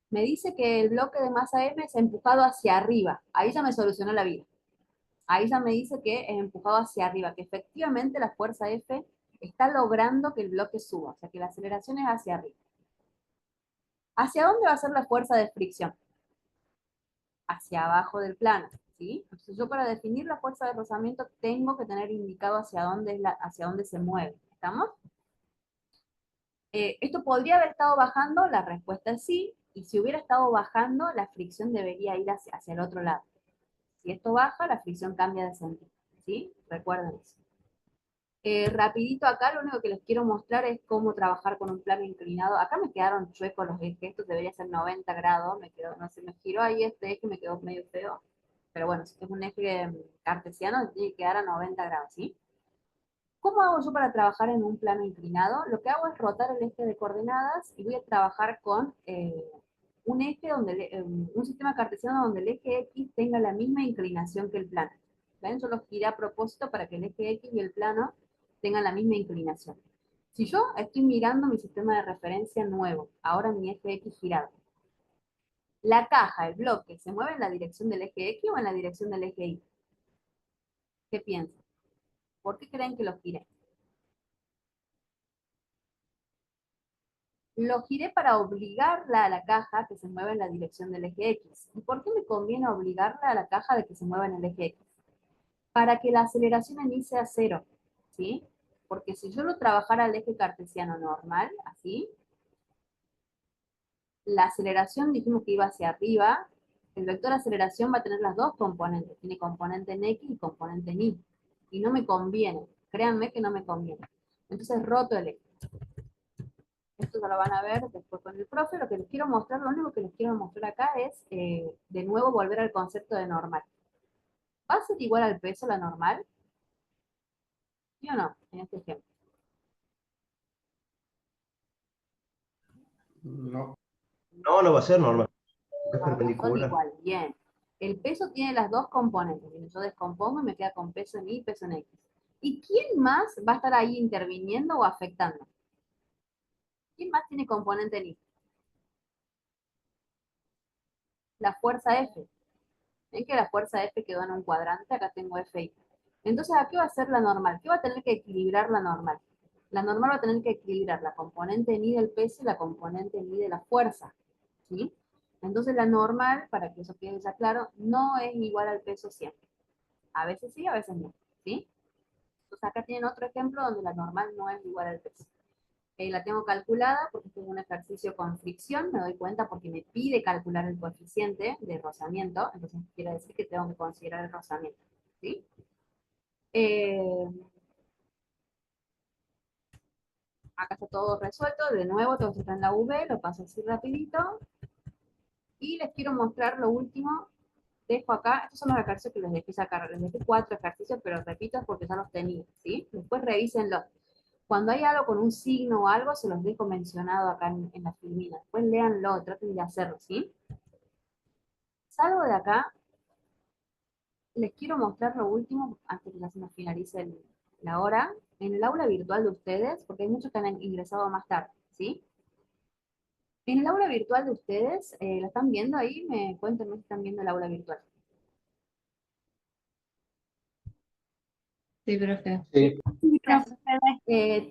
Me dice que el bloque de masa M es empujado hacia arriba. Ahí ya me solucionó la vida. Ahí ya me dice que es empujado hacia arriba, que efectivamente la fuerza F está logrando que el bloque suba, o sea que la aceleración es hacia arriba. ¿Hacia dónde va a ser la fuerza de fricción? Hacia abajo del plano, ¿sí? Entonces yo para definir la fuerza de rozamiento tengo que tener indicado hacia dónde se mueve. ¿Estamos? ¿Esto podría haber estado bajando? La respuesta es sí, y si hubiera estado bajando, la fricción debería ir hacia el otro lado. Si esto baja, la fricción cambia de sentido, ¿sí? Recuerden eso. Rapidito acá, lo único que les quiero mostrar es cómo trabajar con un plano inclinado. Acá me quedaron chuecos los ejes, esto debería ser 90 grados, me quedó, no sé, me giró ahí este eje, me quedó medio feo. Pero bueno, si es un eje cartesiano, tiene que quedar a 90 grados, ¿sí? ¿Cómo hago yo para trabajar en un plano inclinado? Lo que hago es rotar el eje de coordenadas y voy a trabajar con un eje un sistema cartesiano donde el eje X tenga la misma inclinación que el plano. ¿Ven? Yo lo giré a propósito para que el eje X y el plano tengan la misma inclinación. Si yo estoy mirando mi sistema de referencia nuevo, ahora mi eje X girado, la caja, el bloque, ¿se mueve en la dirección del eje X o en la dirección del eje Y? ¿Qué piensan? ¿Por qué creen que lo giré? Lo giré para obligarla a la caja que se mueva en la dirección del eje X. ¿Y por qué me conviene obligarla a la caja de que se mueva en el eje X? Para que la aceleración inicie a cero, ¿sí? Porque si yo lo trabajara al eje cartesiano normal, así, la aceleración dijimos que iba hacia arriba, el vector aceleración va a tener las dos componentes, tiene componente en X y componente en Y. Y no me conviene, créanme que no me conviene. Entonces roto el eje. Esto ya lo van a ver después con el profe. Lo que les quiero mostrar, lo único que les quiero mostrar acá es, de nuevo, volver al concepto de normal. ¿Va a ser igual al peso la normal? ¿Sí o no? En este ejemplo. No. No, no va a ser normal. Es No, no son perpendicular. igual. Bien. El peso tiene las dos componentes. Yo descompongo y me queda con peso en Y y peso en X. ¿Y quién más va a estar ahí interviniendo o afectando? ¿Quién más tiene componente en Y? La fuerza F. ¿Ven que la fuerza F quedó en un cuadrante? Acá tengo Fi. Entonces, ¿a qué va a ser la normal? ¿Qué va a tener que equilibrar la normal? La normal va a tener que equilibrar la componente en I del peso y la componente en I de la fuerza, ¿sí? Entonces, la normal, para que eso quede ya claro, no es igual al peso siempre. A veces sí, a veces no, ¿sí? Entonces, acá tienen otro ejemplo donde la normal no es igual al peso. La tengo calculada porque tengo un ejercicio con fricción, me doy cuenta porque me pide calcular el coeficiente de rozamiento, entonces quiere decir que tengo que considerar el rozamiento, ¿sí? Acá está todo resuelto, de nuevo todo está en la V, lo paso así rapidito, y les quiero mostrar lo último, dejo acá, estos son los ejercicios que les dejé sacar, les dejé 4 ejercicios, pero repito porque ya los tenía, ¿sí? Después revísenlos. Cuando hay algo con un signo o algo, se los dejo mencionado acá en la filmina. Después léanlo, traten de hacerlo, ¿sí? Salgo de acá, les quiero mostrar lo último, antes que ya se nos finalice la hora, en el aula virtual de ustedes, porque hay muchos que han ingresado más tarde, ¿sí? En el aula virtual de ustedes, ¿la están viendo ahí? Cuéntenme si están viendo el aula virtual. Sí, profe. Sí. Gracias.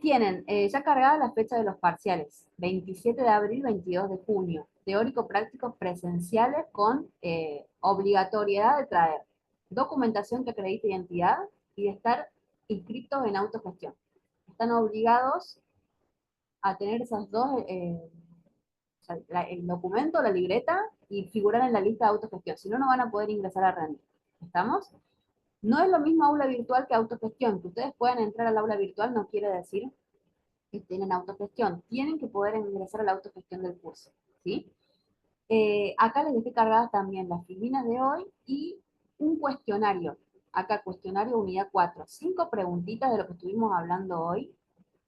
Tienen ya cargada la fecha de los parciales, 27 de abril, 22 de junio, teórico-prácticos presenciales con obligatoriedad de traer documentación que acredite identidad y de estar inscritos en autogestión. Están obligados a tener esas dos, o sea, el documento, la libreta y figurar en la lista de autogestión, si no, no van a poder ingresar a rendir. ¿Estamos? No es lo mismo aula virtual que autogestión. Que ustedes puedan entrar al aula virtual no quiere decir que tienen autogestión. Tienen que poder ingresar a la autogestión del curso, ¿sí? Acá les dejé cargadas también las filminas de hoy y un cuestionario. Acá cuestionario unidad 4. 5 preguntitas de lo que estuvimos hablando hoy.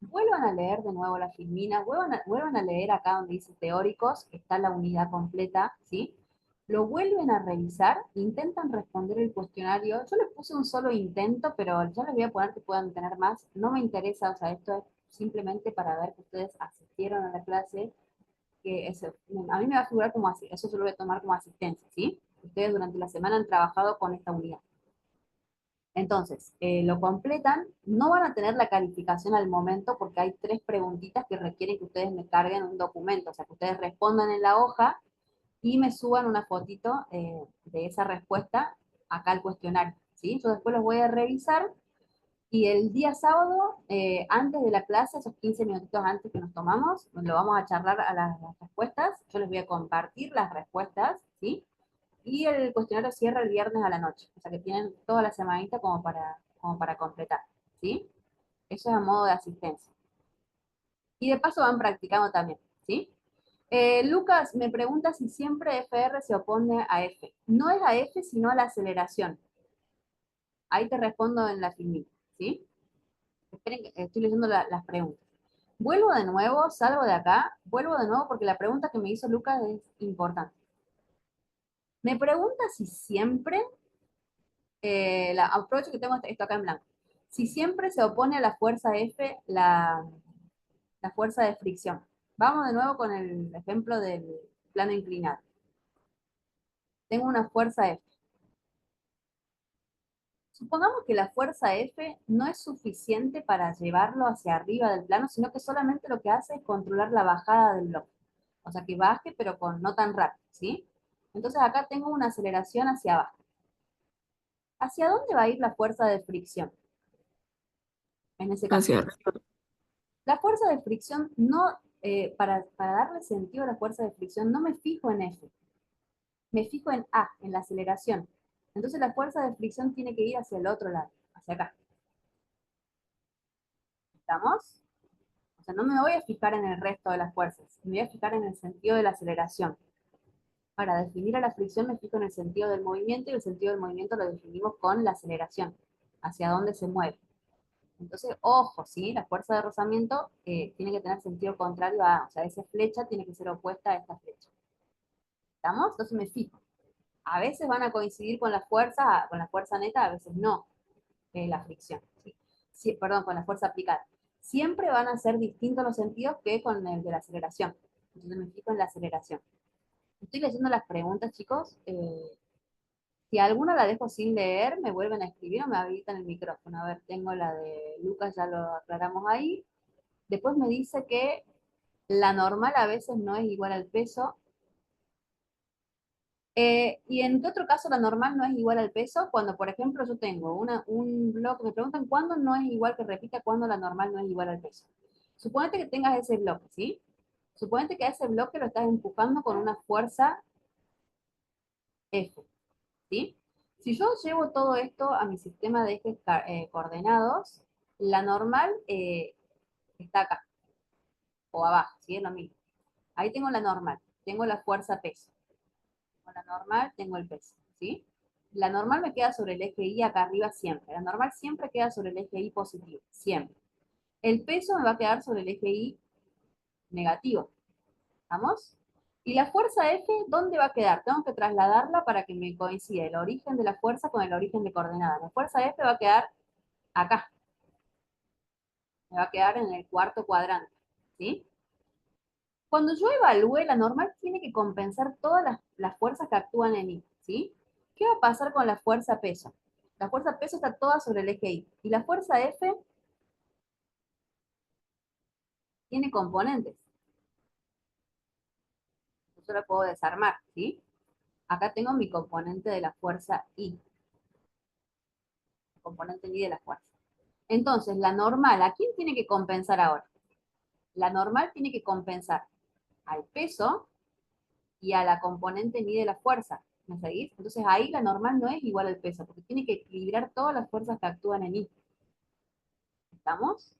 Vuelvan a leer de nuevo la filmina, vuelvan a leer acá donde dice teóricos, que está la unidad completa, ¿sí? Lo vuelven a revisar, intentan responder el cuestionario. Yo les puse un solo intento, pero ya les voy a poner que puedan tener más. No me interesa, o sea, esto es simplemente para ver que ustedes asistieron a la clase a mí me va a figurar como así, eso se lo voy a tomar como asistencia, ¿sí? Ustedes durante la semana han trabajado con esta unidad. Entonces, lo completan, no van a tener la calificación al momento porque hay 3 preguntitas que requieren que ustedes me carguen un documento, o sea, que ustedes respondan en la hoja y me suban una fotito de esa respuesta acá al cuestionario, ¿sí? Yo después los voy a revisar y el día sábado, antes de la clase, esos 15 minutitos antes que nos tomamos, lo vamos a charlar a las respuestas, yo les voy a compartir las respuestas, ¿sí? Y el cuestionario cierra el viernes a la noche, o sea que tienen toda la semanita como para completar, ¿sí? Eso es a modo de asistencia. Y de paso van practicando también, ¿sí? Lucas me pregunta si siempre FR se opone a F. No es a F, sino a la aceleración. Ahí te respondo en la filmita, ¿sí? Esperen que estoy leyendo las preguntas. Vuelvo de nuevo, salgo de acá, vuelvo de nuevo porque la pregunta que me hizo Lucas es importante. Me pregunta si siempre, aprovecho que tengo esto acá en blanco, si siempre se opone a la fuerza F la fuerza de fricción. Vamos de nuevo con el ejemplo del plano inclinado. Tengo una fuerza F. Supongamos que la fuerza F no es suficiente para llevarlo hacia arriba del plano, sino que solamente lo que hace es controlar la bajada del bloque. O sea, que baje, pero no tan rápido, ¿sí? Entonces acá tengo una aceleración hacia abajo. ¿Hacia dónde va a ir la fuerza de fricción? En ese caso. Hacia arriba. La fuerza de fricción no, para darle sentido a la fuerza de fricción, no me fijo en F. Me fijo en A, en la aceleración. Entonces la fuerza de fricción tiene que ir hacia el otro lado, hacia acá. ¿Estamos? O sea, no me voy a fijar en el resto de las fuerzas, me voy a fijar en el sentido de la aceleración. Para definir a la fricción me fijo en el sentido del movimiento y el sentido del movimiento lo definimos con la aceleración, hacia dónde se mueve. Entonces, ojo, ¿sí? La fuerza de rozamiento tiene que tener sentido contrario a A, o sea, esa flecha tiene que ser opuesta a esta flecha. ¿Estamos? Entonces me fijo. A veces van a coincidir con la fuerza neta, a veces no, la fricción. ¿Sí? Sí, perdón, con la fuerza aplicada. Siempre van a ser distintos los sentidos que con el de la aceleración. Entonces me fijo en la aceleración. Estoy leyendo las preguntas, chicos. Si alguna la dejo sin leer, me vuelven a escribir o me habilitan el micrófono. A ver, tengo la de Lucas, ya lo aclaramos ahí. Después me dice que la normal a veces no es igual al peso. ¿Y en qué otro caso la normal no es igual al peso? Cuando, por ejemplo, yo tengo un bloque, me preguntan cuándo no es igual que repita, cuándo la normal no es igual al peso. Suponete que tengas ese bloque, ¿sí? Suponete que a ese bloque lo estás empujando con una fuerza F, ¿sí? Si yo llevo todo esto a mi sistema de ejes coordenados, la normal está acá, o abajo, ¿sí? Es lo mismo. Ahí tengo la normal, tengo la fuerza peso. Con la normal tengo el peso, ¿sí? La normal me queda sobre el eje Y acá arriba siempre. La normal siempre queda sobre el eje Y positivo, siempre. El peso me va a quedar sobre el eje Y negativo. ¿Vamos? Y la fuerza F, ¿dónde va a quedar? Tengo que trasladarla para que me coincida el origen de la fuerza con el origen de coordenada. La fuerza F va a quedar acá. Me va a quedar en el cuarto cuadrante, ¿sí? Cuando yo evalúe, la normal tiene que compensar todas las fuerzas que actúan en Y, ¿sí? ¿Qué va a pasar con la fuerza peso? La fuerza peso está toda sobre el eje Y. Y la fuerza F tiene componentes. Yo la puedo desarmar, ¿sí? Acá tengo mi componente de la fuerza Y. El componente Y de la fuerza. Entonces, la normal, ¿a quién tiene que compensar ahora? La normal tiene que compensar al peso y a la componente ni de la fuerza. ¿Me seguís? Entonces ahí la normal no es igual al peso, porque tiene que equilibrar todas las fuerzas que actúan en I. ¿Estamos?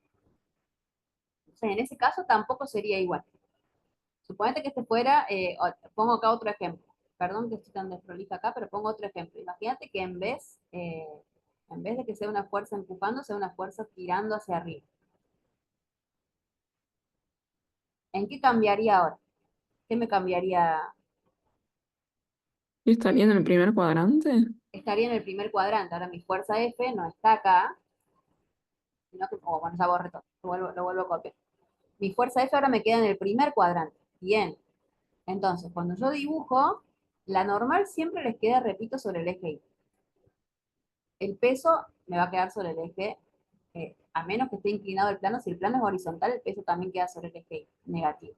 Entonces en ese caso tampoco sería igual. Suponete que este fuera, pongo acá otro ejemplo. Perdón que estoy tan desprolija acá, pero pongo otro ejemplo. Imagínate que en vez de que sea una fuerza empujando, sea una fuerza tirando hacia arriba. ¿En qué cambiaría ahora? ¿Qué me cambiaría? ¿Y estaría en el primer cuadrante? Estaría en el primer cuadrante. Ahora mi fuerza F no está acá, sino que, bueno, ya borré todo, lo vuelvo a copiar. Mi fuerza F ahora me queda en el primer cuadrante. Bien, Entonces, cuando yo dibujo, la normal siempre les queda, repito, sobre el eje Y. El peso me va a quedar sobre el eje, a menos que esté inclinado el plano. Si el plano es horizontal, el peso también queda sobre el eje Y, negativo.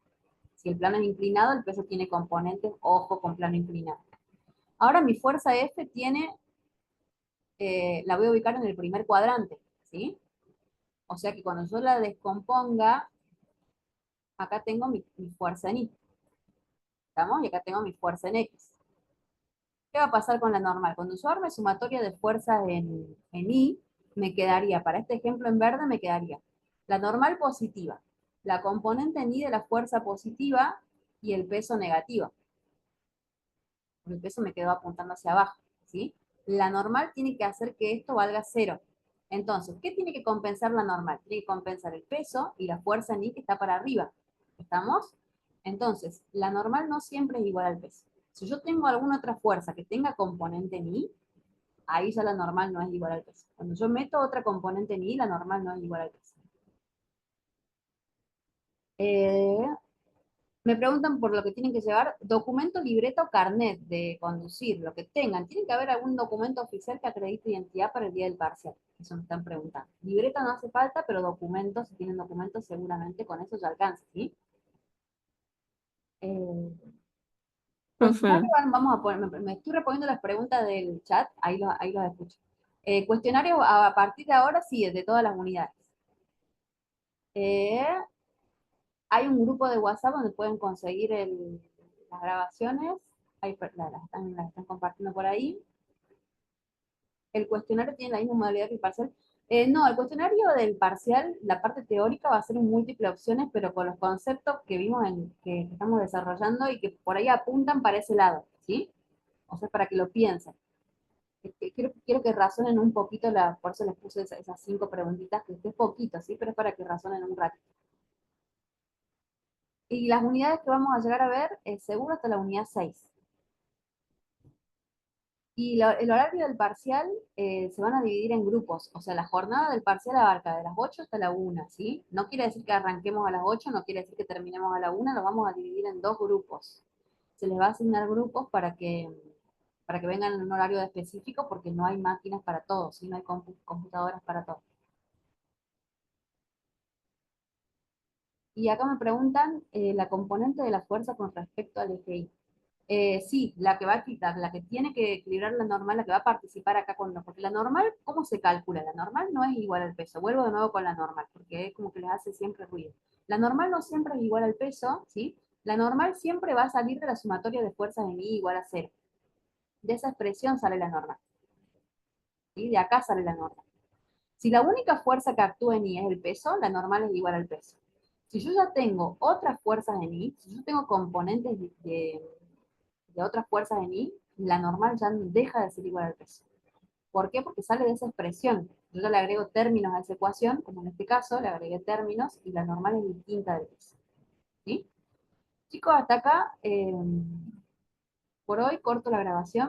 Si el plano es inclinado, el peso tiene componentes, ojo con plano inclinado. Ahora mi fuerza F tiene, la voy a ubicar en el primer cuadrante, ¿sí? O sea que cuando yo la descomponga, acá tengo mi fuerza en Y. ¿Estamos? Y acá tengo mi fuerza en X. ¿Qué va a pasar con la normal? Cuando yo arme sumatoria de fuerzas en Y, me quedaría, para este ejemplo en verde, me quedaría la normal positiva, la componente en Y de la fuerza positiva y el peso negativo. El peso me quedó apuntando hacia abajo, ¿sí? La normal tiene que hacer que esto valga 0. Entonces, ¿qué tiene que compensar la normal? Tiene que compensar el peso y la fuerza en Y que está para arriba. ¿Estamos? Entonces, la normal no siempre es igual al peso. Si yo tengo alguna otra fuerza que tenga componente en Y, ahí ya la normal no es igual al peso. Cuando yo meto otra componente en Y, la normal no es igual al peso. Me preguntan por lo que tienen que llevar, documento, libreta o carnet de conducir, lo que tengan. Tiene que haber algún documento oficial que acredite identidad para el día del parcial. Eso me están preguntando. Libreta no hace falta, pero documentos, si tienen documentos, seguramente con eso ya alcanza, ¿sí? Profe, Vamos a poner, me estoy reponiendo las preguntas del chat, ahí los escucho. Cuestionario a partir de ahora, sí, de todas las unidades. Hay un grupo de WhatsApp donde pueden conseguir las grabaciones. Ahí, las están compartiendo por ahí. El cuestionario tiene la misma modalidad que el parcial. No, el cuestionario del parcial, la parte teórica va a ser un múltiple opciones, pero con los conceptos que vimos que estamos desarrollando y que por ahí apuntan para ese lado, ¿sí? O sea, para que lo piensen. Quiero que razonen un poquito, por eso les puse esas 5 preguntitas, que es poquito, ¿sí? Pero es para que razonen un rato. Y las unidades que vamos a llegar a ver, seguro hasta la unidad 6. Y el horario del parcial se van a dividir en grupos. O sea, la jornada del parcial abarca de las 8 hasta la 1, ¿sí? No quiere decir que arranquemos a las 8, no quiere decir que terminemos a la 1, lo vamos a dividir en 2 grupos. Se les va a asignar grupos para que vengan en un horario específico, porque no hay máquinas para todos, ¿sí? No hay computadoras para todos. Y acá me preguntan la componente de la fuerza con respecto al eje Y. Sí, la que va a quitar, la que tiene que equilibrar la normal, la que va a participar acá con nosotros. Porque la normal, ¿cómo se calcula? La normal no es igual al peso. Vuelvo de nuevo con la normal, porque es como que les hace siempre ruido. La normal no siempre es igual al peso, ¿sí? La normal siempre va a salir de la sumatoria de fuerzas en Y igual a 0. De esa expresión sale la normal. ¿Sí? De acá sale la normal. Si la única fuerza que actúa en Y es el peso, la normal es igual al peso. Si yo ya tengo otras fuerzas en Y, si yo tengo componentes de otras fuerzas en Y, la normal ya deja de ser igual al peso. ¿Por qué? Porque sale de esa expresión. Yo ya le agrego términos a esa ecuación, como en este caso, le agregué términos y la normal es distinta del peso. ¿Sí? Chicos, hasta acá, por hoy corto la grabación.